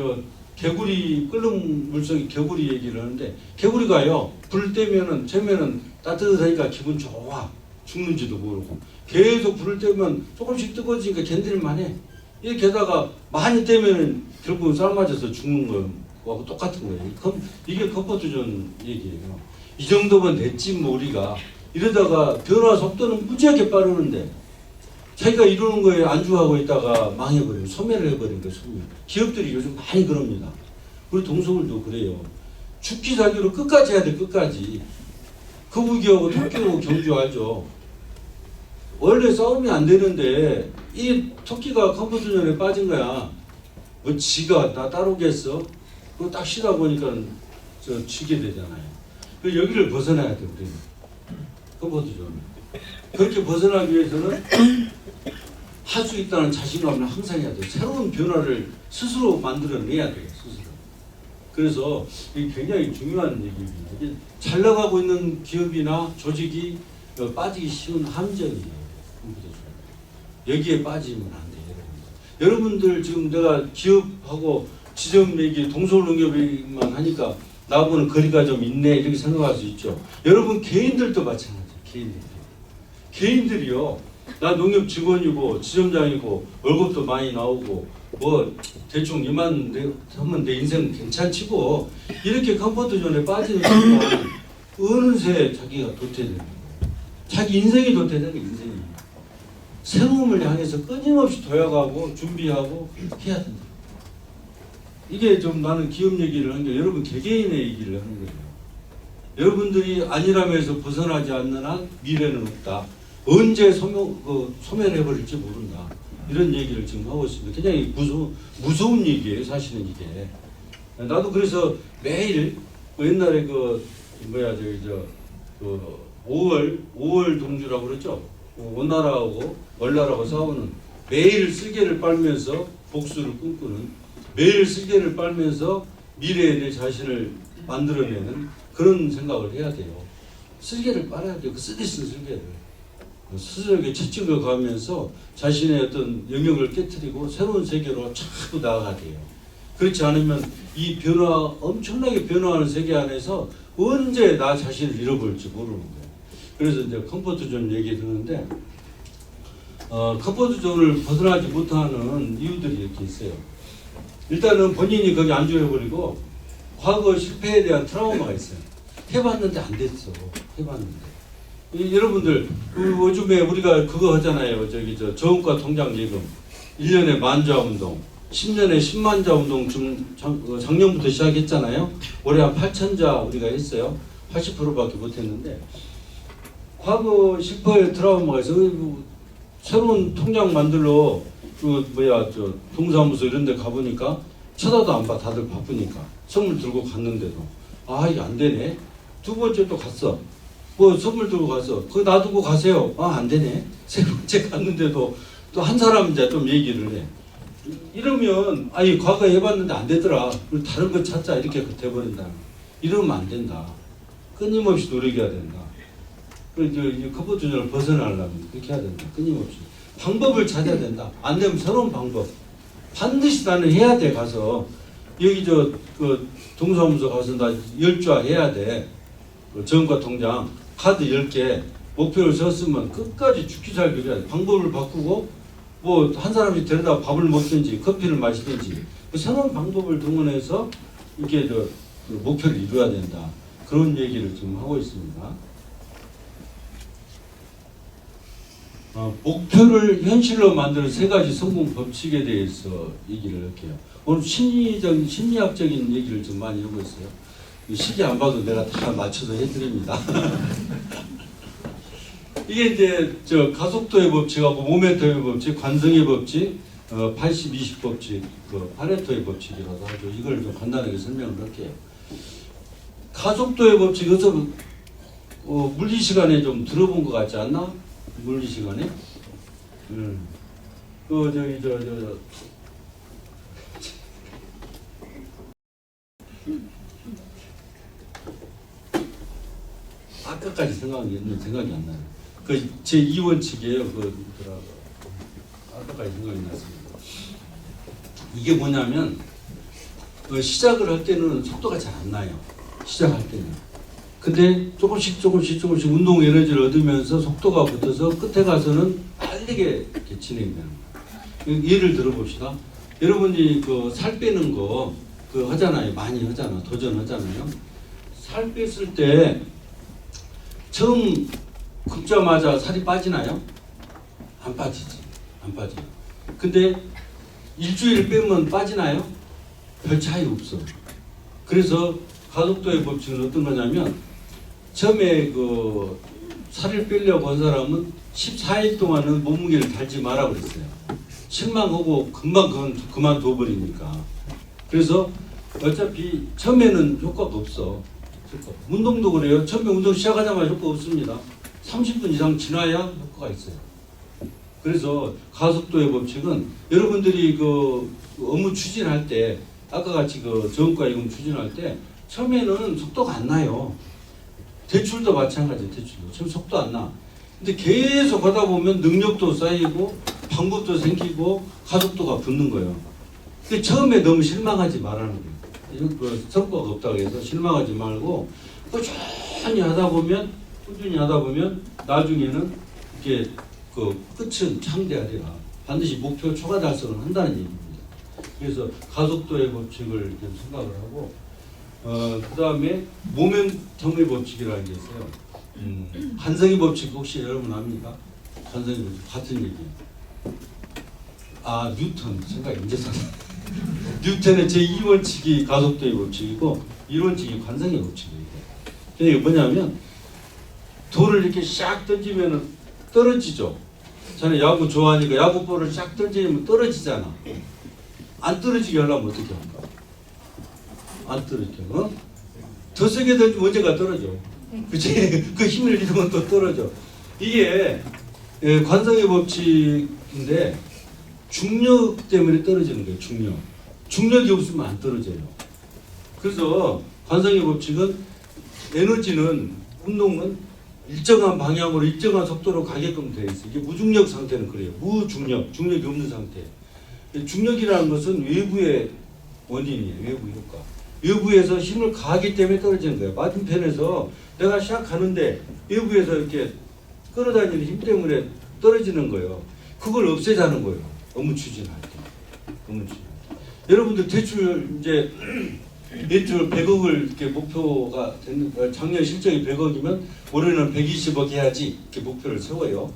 개구리 끓는 물속에 개구리 얘기를 하는데 개구리가요 불 때면은 처음에는 따뜻하니까 기분 좋아. 죽는지도 모르고 계속 불을 떼면 조금씩 뜨거워지니까 견딜만해. 이렇게 하다가 많이 떼면은 결국은 삶아져서 죽는 거하고 똑같은 거예요. 이게 컴포트 존 얘기예요. 이 정도면 됐지 뭐 우리가 이러다가 변화 속도는 무지하게 빠르는데 자기가 이루는 거에 안주하고 있다가 망해버려요. 소멸을 해버린 거예요. 소멸. 기업들이 요즘 많이 그럽니다. 우리 동서울도 그래요. 죽기 살기로 끝까지 해야 돼. 끝까지. 거북이하고 토끼하고 경주 알죠? 원래 싸움이 안 되는데 이 토끼가 컴포트 존에 빠진 거야. 뭐 지가 나 따르겠어? 그거 딱 쉬다 보니까 지게 되잖아요. 그 여기를 벗어나야 돼 우리는. 컴포트 존. 그렇게 벗어나기 위해서는 할 수 있다는 자신감을 항상 해야 돼요. 새로운 변화를 스스로 만들어내야 돼요. 스스로. 그래서 이게 굉장히 중요한 얘기입니다. 이게 잘 나가고 있는 기업이나 조직이 빠지기 쉬운 함정이에요. 여기에 빠지면 안 돼요. 여러분들 지금 내가 기업하고 지점 얘기, 동서울농협만 하니까 나하고는 거리가 좀 있네 이렇게 생각할 수 있죠. 여러분 개인들도 마찬가지예요. 개인들이요. 나 농협 직원이고 지점장이고 월급도 많이 나오고 뭐 대충 이만 하면 내 인생 괜찮지고 이렇게 컴포트 존에 빠지는 순간 어느새 자기가 도태되는 거예요. 자기 인생이 도태되는 거예요. 인생이. 새로움을 향해서 끊임없이 도약하고 준비하고 해야 된다. 이게 좀 나는 기업 얘기를 하는 게 여러분 개개인의 얘기를 하는 거예요. 여러분들이 안일함에서 벗어나지 않는 한 미래는 없다. 언제 소멸해버릴지 모른다. 이런 얘기를 지금 하고 있습니다. 굉장히 무서운 얘기예요. 사실은 이게. 나도 그래서 매일 옛날에 5월 동주라고 그랬죠. 원나라하고 월나라하고 싸우는 매일 쓸개를 빨면서 복수를 꿈꾸는 매일 쓸개를 빨면서 미래에 내 자신을 만들어내는 그런 생각을 해야 돼요. 쓸개를 빨아야 돼요. 그 쓰디쓴 쓸개를. 스스로에게 채찍을 가면서 자신의 어떤 영역을 깨트리고 새로운 세계로 자꾸 나아가야 돼요. 그렇지 않으면 이 엄청나게 변화하는 세계 안에서 언제 나 자신을 잃어버릴지 모르는 거예요. 그래서 이제 컴포트 존 얘기 듣는데, 컴포트 존을 벗어나지 못하는 이유들이 이렇게 있어요. 일단은 본인이 거기 안주해버리고 과거 실패에 대한 트라우마가 있어요. 해봤는데 안 됐어. 해봤는데. 여러분들 요즘에 우리가 그거 하잖아요. 저음과 통장 예금 1년에 만자 운동, 10년에 10만자 운동 작년부터 시작했잖아요. 올해 한 8천자 우리가 했어요. 80%밖에 못했는데 과거 실패의 트라우마가 있어. 새로운 통장 만들러 동사무소 이런 데 가보니까 쳐다도 안 봐. 다들 바쁘니까. 선물 들고 갔는데도 이게 안 되네. 두 번째 또 갔어. 선물 들고 가서 그거 놔두고 가세요. 안 되네. 세 번째 갔는데도 또 한 사람 이제 좀 얘기를 해. 이러면 과거에 해봤는데 안 되더라. 그리고 다른 거 찾자 이렇게 돼버린다. 이러면 안 된다. 끊임없이 노력해야 된다. 그래서 컴포트 존을 벗어나려면 그렇게 해야 된다. 끊임없이 방법을 찾아야 된다. 안 되면 새로운 방법. 반드시 나는 해야 돼. 가서 여기 동사무소 가서 나 10좌 해야 돼. 저음과 통장 카드 10개 목표를 세웠으면 끝까지 죽기 살기 해야 돼. 방법을 바꾸고 한 사람이 데려다 밥을 먹든지 커피를 마시든지 새로운 방법을 동원해서 이렇게 목표를 이루어야 된다. 그런 얘기를 지금 하고 있습니다. 목표를 현실로 만드는 세 가지 성공 법칙에 대해서 얘기를 할게요. 오늘 심리학적인 얘기를 좀 많이 하고 있어요. 시계 안 봐도 내가 다 맞춰서 해드립니다. 이게 이제 가속도의 법칙하고 모멘텀의 법칙, 관성의 법칙, 80-20 법칙, 파레토의 법칙이라고 하죠. 이걸 좀 간단하게 설명을 할게요. 가속도의 법칙, 여기서 물리 시간에 좀 들어본 것 같지 않나? 물리 시간에? 아까까지 생각이 안 나요. 제 2원칙이에요. 아까까지 생각이 났습니다. 이게 뭐냐면 시작을 할 때는 속도가 잘 안 나요. 시작할 때는. 근데 조금씩 운동 에너지를 얻으면서 속도가 붙어서 끝에 가서는 빠르게 이렇게 진행되는 거예요. 예를 들어봅시다. 여러분이 살 빼는 거 하잖아요. 많이 하잖아. 도전하잖아요. 살 뺐을 때 처음 굶자마자 살이 빠지나요? 안 빠지지. 안 빠져요. 근데 일주일 빼면 빠지나요? 별 차이 없어. 그래서 가속도의 법칙은 어떤 거냐면 처음에 살을 빼려고 한 사람은 14일 동안은 몸무게를 달지 마라 그랬어요. 실망하고 금방 그만둬 버리니까. 그래서 어차피 처음에는 효과가 없어. 운동도 그래요. 처음에 운동 시작하자마자 효과 없습니다. 30분 이상 지나야 효과가 있어요. 그래서 가속도의 법칙은 여러분들이 업무 추진할 때 아까 같이 저음과 예금 추진할 때 처음에는 속도가 안 나요. 대출도 마찬가지예요. 대출도 처음 속도 안 나. 근데 계속 하다 보면 능력도 쌓이고 방법도 생기고 가속도가 붙는 거예요. 근데 처음에 너무 실망하지 말라는 거예요. 성과가 없다고 해서 실망하지 말고 꾸준히 하다 보면 나중에는 이게 끝은 창대하리라. 반드시 목표 초과 달성을 한다는 얘기입니다. 그래서 가속도의 법칙을 좀 생각을 하고 그 다음에 모멘텀의 법칙이라는 게 있어요. 관성의 법칙 혹시 여러분 압니까? 관성의 법칙 같은 얘기예요. 뉴턴 생각이 이제 나. 뉴턴의 제2원칙이 가속도의 법칙이고 1원칙이 관성의 법칙이에요. 이게 뭐냐면 돌을 이렇게 샥 던지면 떨어지죠. 저는 야구 좋아하니까 야구볼을 샥 던지면 떨어지잖아. 안 떨어지게 하려면 어떻게 할까? 안 떨어지게. 더 세게 던지면 언제가 떨어져. 그치? 그 힘을 잃으면 또 떨어져. 이게 관성의 법칙인데 중력 때문에 떨어지는 거예요. 중력이 없으면 안 떨어져요. 그래서 관성의 법칙은 에너지는 운동은 일정한 방향으로 일정한 속도로 가게끔 되어 있어요. 이게 무중력 상태는 그래요. 무중력, 중력이 없는 상태. 중력이라는 것은 외부의 원인이에요. 외부 효과. 외부에서 힘을 가하기 때문에 떨어지는 거예요. 맞은편에서 내가 시작하는데 외부에서 이렇게 끌어다니는 힘 때문에 떨어지는 거예요. 그걸 없애자는 거예요. 업무 추진할 때. 업무 추진. 여러분들 대출 이제 매출 100억을 이렇게 목표가 되는, 작년 실적이 100억이면 올해는 120억 해야지 이렇게 목표를 세워요.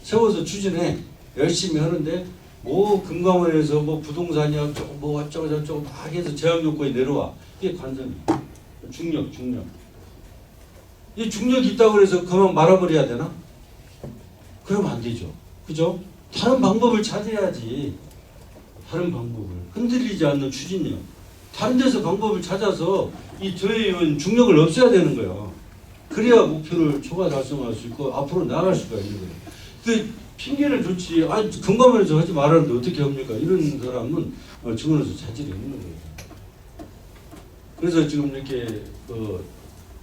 세워서 추진해. 열심히 하는데 뭐 금감원에서 뭐 부동산이 어쩌고 뭐 어쩌고 저쩌고 막 해서 제한 요건이 내려와. 이게 관성이에요. 중력. 이 중력이 있다고 해서 그만 말아버려야 되나? 그러면 안 되죠. 그죠? 다른 방법을 찾아야지. 다른 방법을. 흔들리지 않는 추진력. 다른 데서 방법을 찾아서 이 저의 중력을 없애야 되는 거예요. 그래야 목표를 초과 달성할 수 있고 앞으로 나아갈 수가 있는 거예요. 그 핑계를 줬지. 금감원에서 하지 말았는데 어떻게 합니까? 이런 사람은 직원에서 자질이 없는 거예요. 그래서 지금 이렇게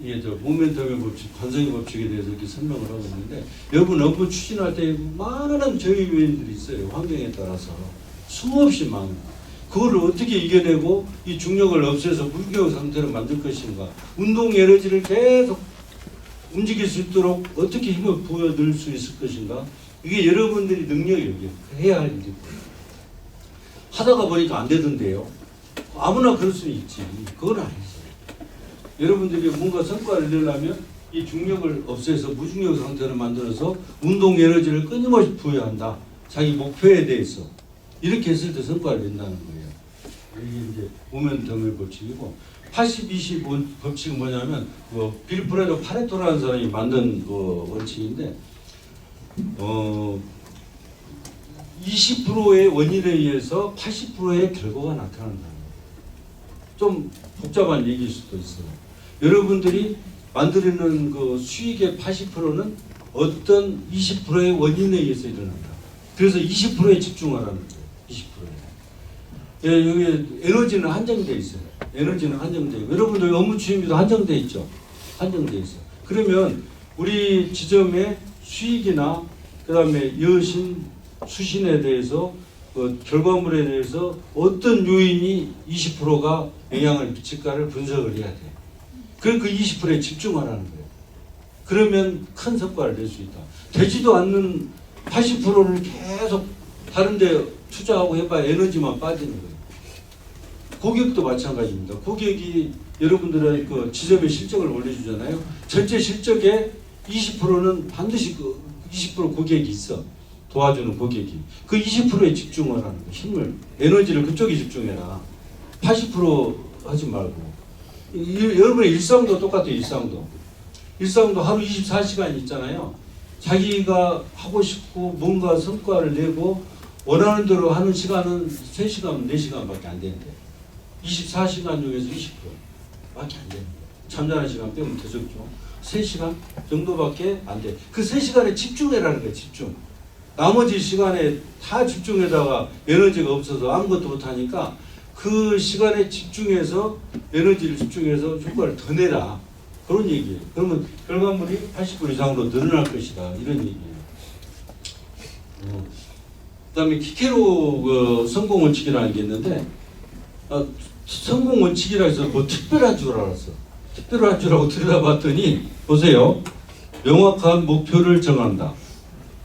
이게 모멘텀의 법칙, 관성의 법칙에 대해서 이렇게 설명을 하고 있는데, 여러분 업무 추진할 때 많은 저희 요인들이 있어요. 환경에 따라서 수없이 많은. 그거를 어떻게 이겨내고 이 중력을 없애서 무중력 상태로 만들 것인가. 운동 에너지를 계속 움직일 수 있도록 어떻게 힘을 부여넣을 수 있을 것인가. 이게 여러분들이 능력이에요. 해야 할 일이고. 하다가 보니까 안 되던데요. 아무나 그럴 수는 있지. 그건 아니지. 여러분들이 뭔가 성과를 내려면 이 중력을 없애서 무중력 상태를 만들어서 운동 에너지를 끊임없이 부여한다. 자기 목표에 대해서. 이렇게 했을 때 성과를 낸다는 거예요. 이게 이제 모멘텀의 법칙이고, 80-20 법칙은 뭐냐면 빌 브레도 파레토라는 사람이 만든 원칙인데 20%의 원인에 의해서 80%의 결과가 나타난다. 좀 복잡한 얘기일 수도 있어요. 여러분들이 만들어내는 그 수익의 80%는 어떤 20%의 원인에 의해서 일어난다. 그래서 20%에 집중하라는 거예요. 20%에. 예, 여기 에너지는 한정되어 있어요. 에너지는 한정되어 있고, 여러분들 업무 추진비도 한정되어 있죠. 한정되어 있어요. 그러면 우리 지점의 수익이나 그 다음에 여신, 수신에 대해서 결과물에 대해서 어떤 요인이 20%가 영향을 미칠까를 분석을 해야 돼요. 그 20%에 집중하라는 거예요. 그러면 큰 성과를 낼 수 있다. 되지도 않는 80%를 계속 다른 데 투자하고 해봐야 에너지만 빠지는 거예요. 고객도 마찬가지입니다. 고객이 여러분들의 그 지점의 실적을 올려주잖아요. 전체 실적의 20%는 반드시 20% 고객이 있어. 도와주는 고객이. 그 20%에 집중을 하는 거예요. 힘을, 에너지를 그쪽에 집중해라. 80% 하지 말고. 여러분의 일상도 똑같아요. 일상도 하루 24시간 있잖아요. 자기가 하고 싶고 뭔가 성과를 내고 원하는 대로 하는 시간은 3시간, 4시간밖에 안 되는데 24시간 중에서 20%밖에 안 되는 거예요. 잠자는 시간 빼면 더 적죠. 3시간 정도밖에 안 돼. 그 3시간에 집중해라는 거예요. 집중. 나머지 시간에 다 집중에다가 에너지가 없어서 아무것도 못하니까 그 시간에 집중해서 에너지를 집중해서 효과를 더 내라. 그런 얘기예요. 그러면 결과물이 80% 이상으로 늘어날 것이다. 이런 얘기예요. 그 다음에 키케로 성공 원칙이라는 게 있는데, 성공 원칙이라 해서 뭐 특별한 줄 알았어. 특별한 줄 알고 들여다봤더니, 보세요. 명확한 목표를 정한다.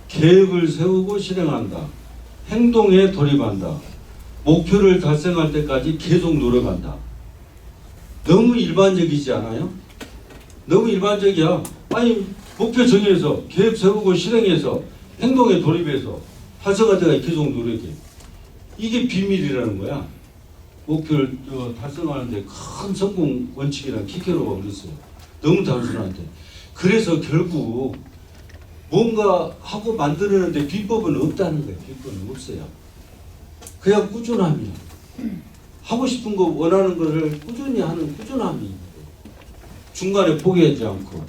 계획을 세우고 실행한다. 행동에 돌입한다. 목표를 달성할 때까지 계속 노력한다. 너무 일반적이지 않아요? 너무 일반적이야. 아니, 목표 정해서 계획 세우고 실행해서 행동에 돌입해서 달성할 때까지 계속 노력해. 이게 비밀이라는 거야. 목표를 달성하는데 큰 성공 원칙이란 키케로가 그랬어요. 너무 단순한데. 그래서 결국 뭔가 하고 만들었는데 비법은 없다는 거예요. 비법은 없어요. 그냥 꾸준함이야. 하고 싶은 거 원하는 거를 꾸준히 하는 꾸준함이 중간에 포기하지 않고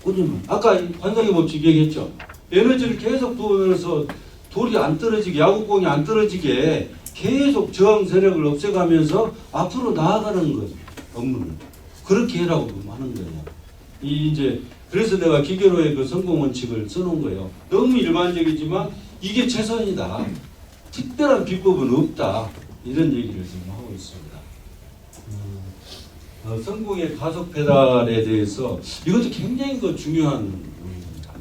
꾸준함. 아까 관성의 법칙 얘기했죠. 에너지를 계속 부어서 돌이 안 떨어지게, 야구공이 안 떨어지게 계속 저항 세력을 없애가면서 앞으로 나아가는 거예요. 업무를. 그렇게 해라고 하는 거예요. 이제 그래서 내가 기계로의 그 성공 원칙을 써놓은 거예요. 너무 일반적이지만 이게 최선이다. 특별한 비법은 없다. 이런 얘기를 지금 하고 있습니다. 성공의 가속 페달에 대해서 이것도 굉장히 중요한 부분입니다.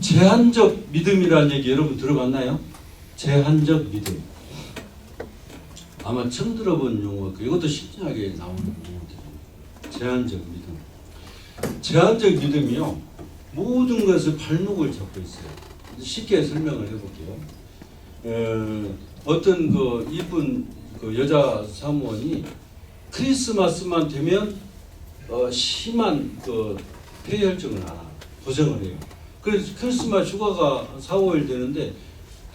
제한적 믿음이라는 얘기 여러분 들어봤나요? 제한적 믿음. 아마 처음 들어본 용어, 이것도 신기하게 나오는 용어들입니다. 제한적 믿음. 제한적 믿음이요, 모든 것을 발목을 잡고 있어요. 쉽게 설명을 해볼게요. 어떤 이쁜 여자 사무원이 크리스마스만 되면 심한 폐혈증을 하나 고생을 해요. 그래서 크리스마스 휴가가 4, 5일 되는데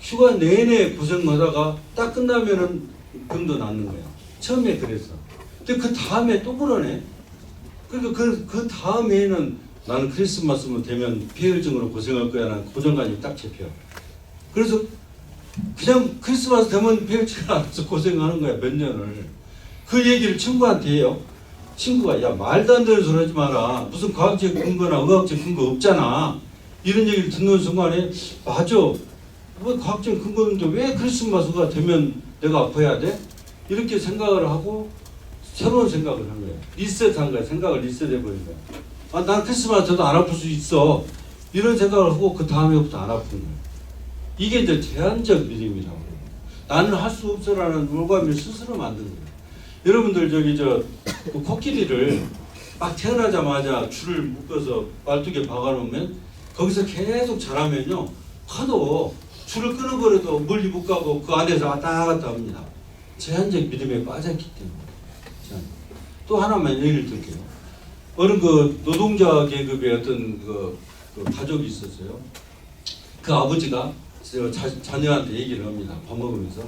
휴가 내내 고생하다가 딱 끝나면은 병도 낫는 거야. 처음에 그랬어. 근데 그 다음에 또 그러네. 그러니까 그 다음에는 나는 크리스마스만 되면 폐혈증으로 고생할 거야 라는 고정관념이 딱 잡혀. 그래서 그냥 크리스마스 되면 폐혈증을 알아서 고생하는 거야, 몇 년을. 그 얘기를 친구한테 해요. 친구가 야, 말도 안 되는 소리 하지 마라. 무슨 과학적 근거나 의학적 근거 없잖아. 이런 얘기를 듣는 순간에 맞아. 뭐 과학적 근거 없는데 왜 크리스마스가 되면 내가 아파야 돼? 이렇게 생각을 하고 새로운 생각을 한 거예요. 리셋한 거야. 생각을 리셋해버린 거야. 아, 난 크리스마스 돼도 안 아플 수 있어. 이런 생각을 하고 그 다음에부터 안 아픈 거예요. 이게 이제 제한적 믿음이라고 해요. 나는 할 수 없어라는 올가미를 스스로 만든 거예요. 여러분들 그 코끼리를 막 태어나자마자 줄을 묶어서 말뚝에 박아놓으면 거기서 계속 자라면요, 파도 줄을 끊어버려도 멀리 못 가고 그 안에서 왔다 갔다 합니다. 제한적 믿음에 빠졌기 때문에. 또 하나만 예를 들게요. 어느 노동자 계급의 어떤 그 가족이 있었어요. 그 아버지가 자녀한테 얘기를 합니다. 밥 먹으면서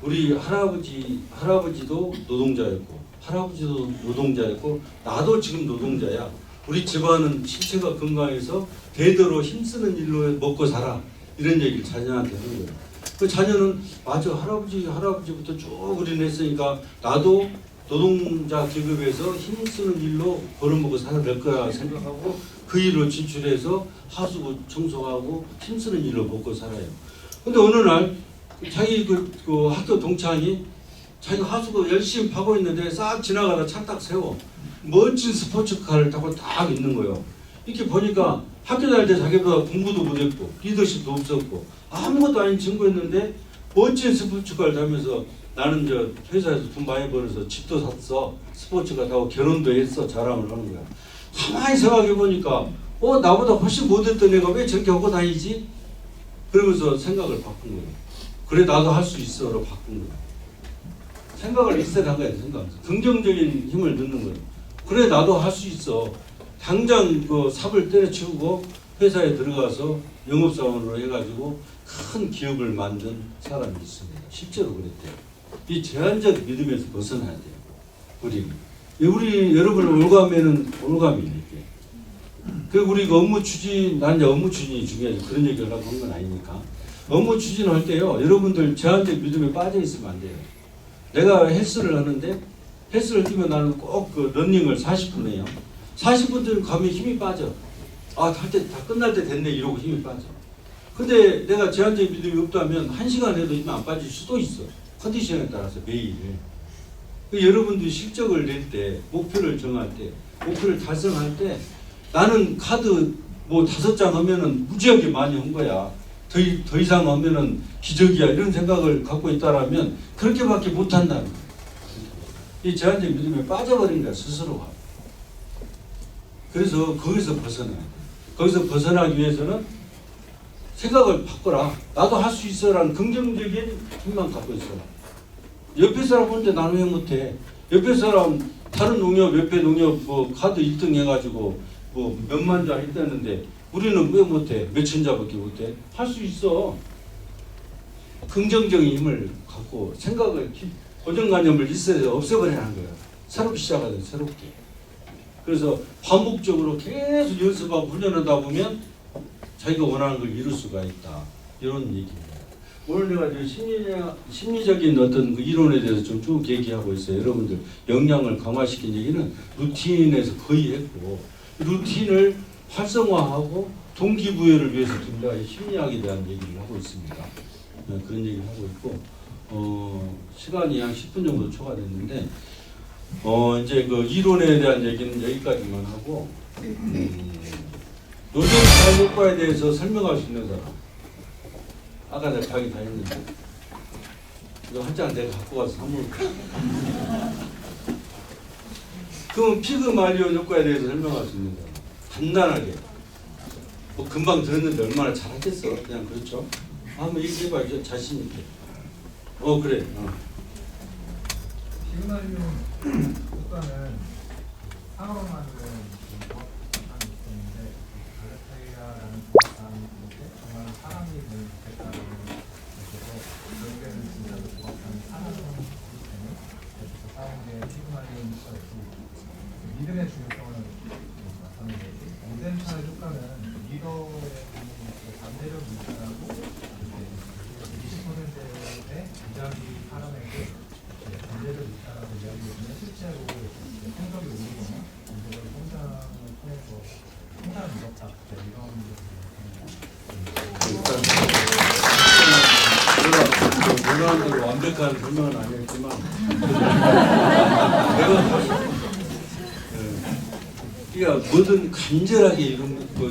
우리 할아버지도 노동자였고 할아버지도 노동자였고 나도 지금 노동자야. 우리 집안은 신체가 건강해서 대대로 힘쓰는 일로 먹고 살아. 이런 얘기를 자녀한테 하는 거예요. 그 자녀는 맞아, 할아버지부터 쭉 우리는 했으니까 나도 노동자 계급에서 힘쓰는 일로 벌어먹고 살아야 될 거라 생각하고 그 일로 진출해서 하수구 청소하고 힘쓰는 일로 먹고 살아요. 근데 어느 날 자기 그 학교 동창이 자기가 하수구 열심히 파고 있는데 싹 지나가다 차 딱 세워. 멋진 스포츠카를 타고 딱 있는 거예요. 이렇게 보니까 학교 다닐 때 자기보다 공부도 못했고 리더십도 없었고 아무것도 아닌 친구였는데 멋진 스포츠카를 타면서 나는 회사에서 돈 많이 벌어서 집도 샀어. 스포츠카 타고 결혼도 했어. 자랑을 하는 거야. 가만히 생각해 보니까 나보다 훨씬 못했던 애가 왜 저렇게 하고 다니지? 그러면서 생각을 바꾼 거예요. 그래 나도 할 수 있어로 바꾼 거예요. 생각을 리셋한 거예요. 긍정적인 힘을 넣는 거예요. 그래 나도 할 수 있어. 당장 삽을 때려치우고 회사에 들어가서 영업사원으로 해가지고 큰 기업을 만든 사람이 있습니다. 실제로 그랬대요. 이 제한적 믿음에서 벗어나야 돼요. 우리 여러분 올가면은 올가미 이렇게. 그리고 우리가 업무 추진, 난 이제 업무 추진이 중요하죠. 그런 얘기를 하고 한 건 아니니까. 업무 추진할 때요, 여러분들 제한적 믿음에 빠져 있으면 안 돼요. 내가 헬스를 하는데 헬스를 뛰면 나는 꼭 러닝을 40분 해요. 40분 가면 힘이 빠져. 할 때 다 끝날 때 됐네 이러고 힘이 빠져. 근데 내가 제한적 믿음이 없다면 1시간 해도 힘이 안 빠질 수도 있어. 컨디션에 따라서 매일. 여러분들이 실적을 낼 때, 목표를 정할 때, 목표를 달성할 때 나는 카드 5장 하면은 무지하게 많이 한 거야. 더 이상 하면은 기적이야. 이런 생각을 갖고 있다라면 그렇게밖에 못한다는 거야. 이 제한적 믿음에 빠져버린 거야, 스스로가. 그래서 거기서 벗어나야 돼. 거기서 벗어나기 위해서는 생각을 바꿔라. 나도 할 수 있어라는 긍정적인 힘만 갖고 있어라. 옆에 사람 보는데 나는 왜 못해? 옆에 사람 다른 농협, 옆에 농협 카드 1등 해가지고 몇만 자 했다는데 우리는 왜 못해? 몇천 자밖에 못해? 할 수 있어. 긍정적인 힘을 갖고 생각을 고정관념을 리셋해서 없애버리라는 거야. 새롭게 시작하자, 새롭게. 그래서 반복적으로 계속 연습하고 훈련하다 보면 자기가 원하는 걸 이룰 수가 있다. 이런 얘기입니다. 오늘 내가 심리적인 어떤 그 이론에 대해서 좀 쭉 얘기하고 있어요. 여러분들 역량을 강화시킨 얘기는 루틴에서 거의 했고, 루틴을 활성화하고 동기부여를 위해서 둔다. 심리학에 대한 얘기를 하고 있습니다. 그런 얘기를 하고 있고, 시간이 한 10분 정도 초과됐는데, 이제 그 이론에 대한 얘기는 여기까지만 하고, 노동 자연 효과에 대해서 설명할 수 있는 사람. 아까 내가 강의 다 했는데, 이거 한 장 내가 갖고 가서 사먹을까? 그럼 피그말리온 효과에 대해서 설명할 수 있는 사람. 간단하게. 뭐 금방 들었는데 얼마나 잘하겠어. 그냥 그렇죠. 한번 얘기해봐. 자신 있게. 그래. 피그말리온 효과는 상어로 만든 정확한 있었는데 알렉타이라는 정확한 게 정말 사람이 된 대가를 가지고 결국에는 진짜로 정확한 사람을 시스템이 그래서 사용된 피그말리온 효과였고 믿음의 중요성을 나타내는 거지. 오덴차의 효과는 리더의 반대로 밀다라고 20%의 부작위 사람에게 반대로 밀다라고 이야기하면 실제로 성적이 오르거나 공부를 성장을 통해서 성장을 이뤘다 이런 내가 완벽한 설명은 아니었지만 그러니까 뭐든 간절하게 이런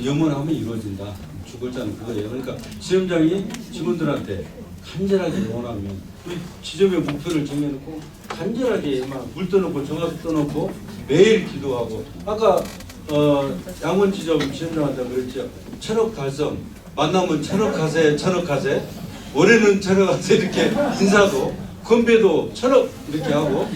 염원하면 이루어진다. 주글자는 그거예요. 그러니까 시험장이 직원들한테 간절하게 원하면 우리 지점의 목표를 정해놓고 간절하게 막 물 떠놓고 정화수 떠놓고 매일 기도하고 아까 양원 지점 시험장한테 그랬죠. 천억 달성 만나면 천억 가세 천억 가세 올해는 천억 가세 이렇게 인사도 건배도 천억 이렇게 하고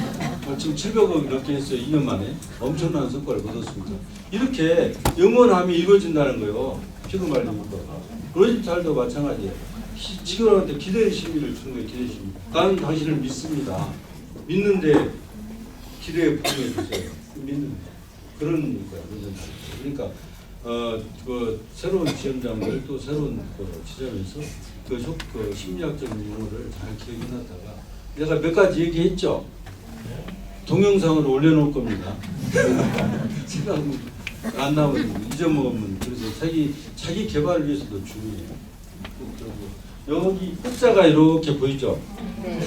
지금 700억 이렇게 했어요. 2년 만에 엄청난 성과를 거뒀습니다. 이렇게 영원함이 이루어진다는 거예요. 피그말리니까 로이탈도 마찬가지예요. 직원한테 기대의 심리를 주는 거예요. 기대의 심리. 나는 당신을 믿습니다. 믿는데 기대에 부응해 주세요. 믿는 그런 거야. 그러니까 그 새로운 시험장들 또 새로운 그 지점에서 그 심리학적인 용어를 잘 기억해놨다가 내가 몇 가지 얘기했죠. 동영상으로 올려놓을 겁니다. 생각 안 나오면 잊어먹으면 그래서 자기 개발을 위해서도 중요해요. 여기 끝자가 이렇게 보이죠? 네.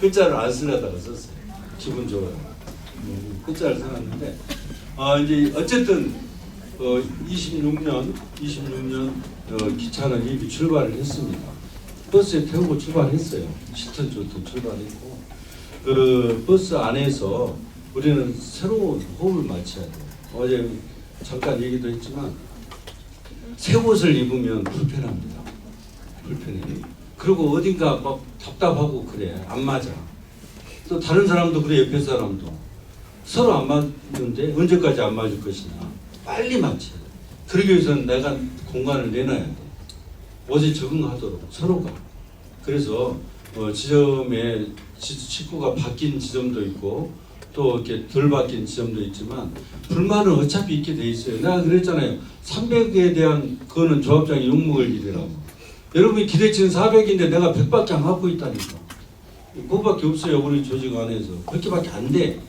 끝자를 안 쓰려다가 썼어요. 기분 좋아요. 끝자를 써놨는데 이제 어쨌든 26년 기차는 이미 출발을 했습니다. 버스에 태우고 출발했어요. 싫든 좋든 출발했고 그 버스 안에서 우리는 새로운 호흡을 맞춰야 돼요. 어제 잠깐 얘기도 했지만 새 옷을 입으면 불편합니다. 불편해요. 그리고 어딘가 막 답답하고 그래. 안 맞아. 또 다른 사람도 그래. 옆에 사람도. 서로 안 맞는데 언제까지 안 맞을 것이냐. 빨리 맞춰야 돼. 그러기 위해서는 내가 공간을 내놔야 돼. 어제 적응하도록 서로가. 그래서 지점에 식구가 바뀐 지점도 있고 또 이렇게 덜 바뀐 지점도 있지만 불만은 어차피 있게 돼 있어요. 내가 그랬잖아요. 300에 대한 그거는 조합장이 욕먹을 일이라고. 여러분이 기대치는 400인데 내가 100밖에 안 갖고 있다니까. 그거밖에 없어요. 우리 조직 안에서. 그렇게밖에 안 돼.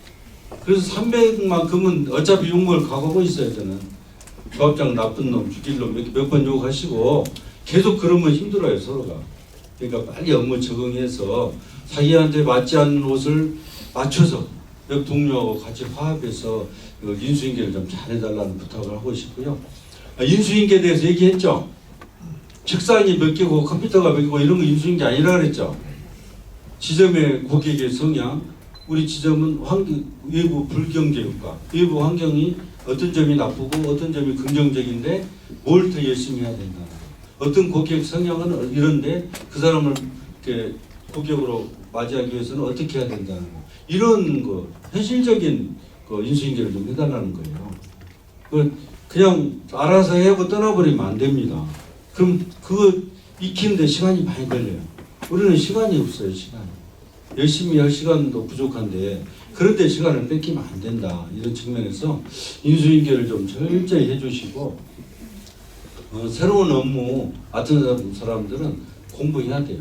그래서 300만큼은 어차피 욕먹을 각오하고 있어요. 저는. 조합장 나쁜 놈, 죽일 놈 이렇게 몇 번 욕하시고 계속 그러면 힘들어요. 서로가. 그러니까 빨리 업무 적응해서 자기한테 맞지 않는 옷을 맞춰서 옆 동료하고 같이 화합해서 인수인계를 좀 잘해달라는 부탁을 하고 싶고요. 인수인계에 대해서 얘기했죠. 책상이 몇 개고 컴퓨터가 몇 개고 이런 거 인수인계 아니라 그랬죠. 지점의 고객의 성향, 우리 지점은 외부 불경제 효과, 외부 환경이 어떤 점이 나쁘고 어떤 점이 긍정적인데 뭘 더 열심히 해야 된다. 어떤 고객 성향은 이런데 그 사람을 이렇게 고객으로 맞이하기 위해서는 어떻게 해야 된다는 거. 이런 거 현실적인 그 인수인계를 좀 해달라는 거예요. 그냥 알아서 해하고 떠나버리면 안 됩니다. 그럼 그거 익히는데 시간이 많이 걸려요. 우리는 시간이 없어요. 시간. 열심히 할 시간도 부족한데 그런데 시간을 뺏기면 안 된다. 이런 측면에서 인수인계를 좀 철저히 해주시고 새로운 업무 맡은 사람들은 공부해야 돼요.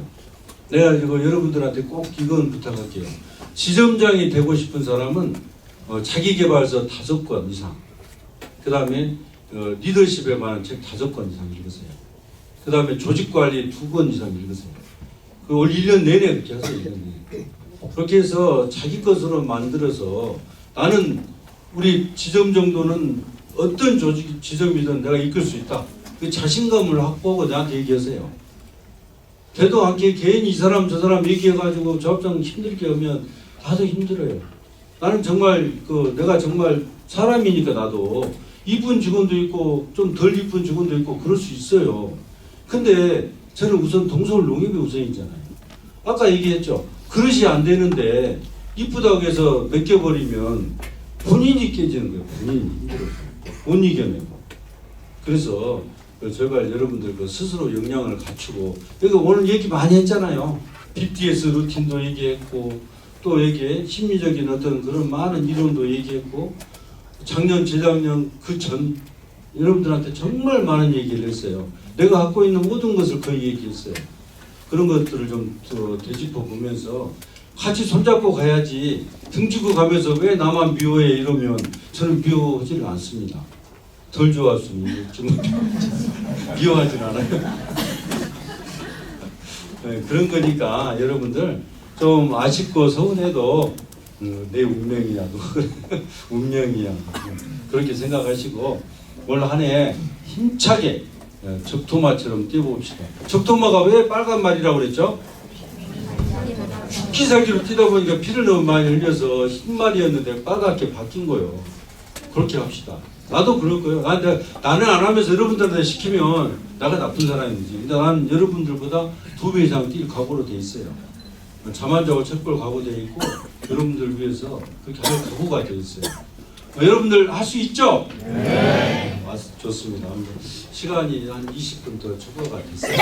내가 이거 여러분들한테 꼭 이건 부탁할게요. 지점장이 되고 싶은 사람은 자기개발서 5권 이상, 그 다음에 리더십에 관한 책 5권 이상 읽으세요. 그 다음에 조직관리 2권 이상 읽으세요. 올 1년 내내 그렇게 하세요. 1년 내내. 그렇게 해서 자기 것으로 만들어서 나는 우리 지점 정도는 어떤 조직 지점이든 내가 이끌 수 있다. 그 자신감을 확보하고 나한테 얘기하세요. 되도 않게 괜히 이 사람 저 사람 얘기해가지고 조합장 힘들게 하면 다들 힘들어요. 나는 정말 내가 정말 사람이니까 나도 이쁜 직원도 있고 좀 덜 이쁜 직원도 있고 그럴 수 있어요. 근데 저는 우선 동서울 농협이 우선이잖아요. 아까 얘기했죠. 그릇이 안 되는데 이쁘다고 해서 맡겨버리면 본인이 깨지는 거예요. 본인이 힘들어요. 못 이겨내고. 그래서 제발 여러분들 스스로 역량을 갖추고, 여기 오늘 얘기 많이 했잖아요. BTS 루틴도 얘기했고, 또 여기에 심리적인 어떤 그런 많은 이론도 얘기했고, 작년, 재작년, 그 전 여러분들한테 정말 많은 얘기를 했어요. 내가 갖고 있는 모든 것을 거의 얘기했어요. 그런 것들을 좀 되짚어 보면서 같이 손잡고 가야지. 등지고 가면서 왜 나만 미워해 이러면 저는 미워하지를 않습니다. 덜 좋았으면 좀 미워하진 않아요. 네, 그런 거니까 여러분들 좀 아쉽고 서운해도 내 운명이야, 운명이야, 그렇게 생각하시고 올 한 해 힘차게 적토마처럼 뛰어봅시다. 적토마가 왜 빨간 말이라고 그랬죠? 피살기로 뛰다 보니까 피를 너무 많이 흘려서 흰말이었는데 빨갛게 바뀐 거예요. 그렇게 합시다. 나도 그럴 거예요. 나는 안 하면서 여러분들한테 시키면 나가 나쁜 사람이지. 근데 난 여러분들보다 2배 이상 뛸 각오로 돼 있어요. 잠 안 자고 책 볼 각오 돼 있고 여러분들 위해서 그렇게 할 각오가 돼 있어요. 여러분들 할 수 있죠? 네. 좋습니다. 시간이 한 20분 더 초과가 됐어요.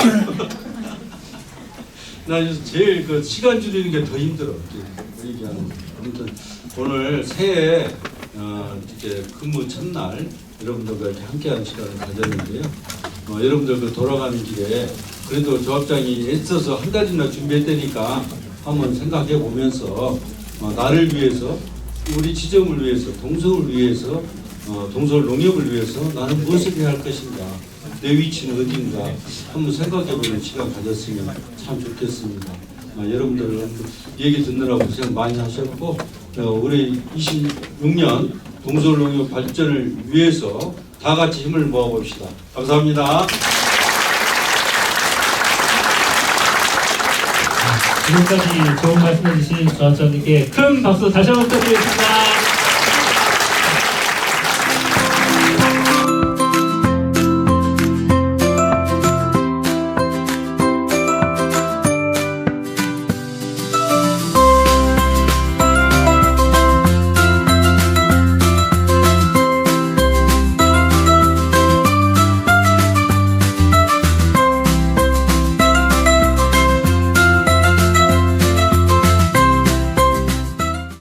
나 제일 시간 줄이는 게 더 힘들어. 얘기하는. 아무튼 오늘 새해 이렇게 근무 첫날 여러분들과 이렇게 함께하는 시간을 가졌는데요. 여러분들 돌아가는 길에 그래도 조합장이 애써서 한 달이나 준비했다니까 한번 생각해 보면서 나를 위해서, 우리 지점을 위해서, 동서울을 위해서, 동서울 농협을 위해서 나는 무엇을 해야 할 것인가, 내 위치는 어딘가 한번 생각해보는 시간 가졌으면 참 좋겠습니다. 여러분들 얘기 듣느라고 고생 많이 하셨고, 우리 26년 동서울 농협 발전을 위해서 다 같이 힘을 모아봅시다. 감사합니다. 지금까지 좋은 말씀 해주신 조합장님께 큰 박수 다시 한번 부탁드리겠습니다.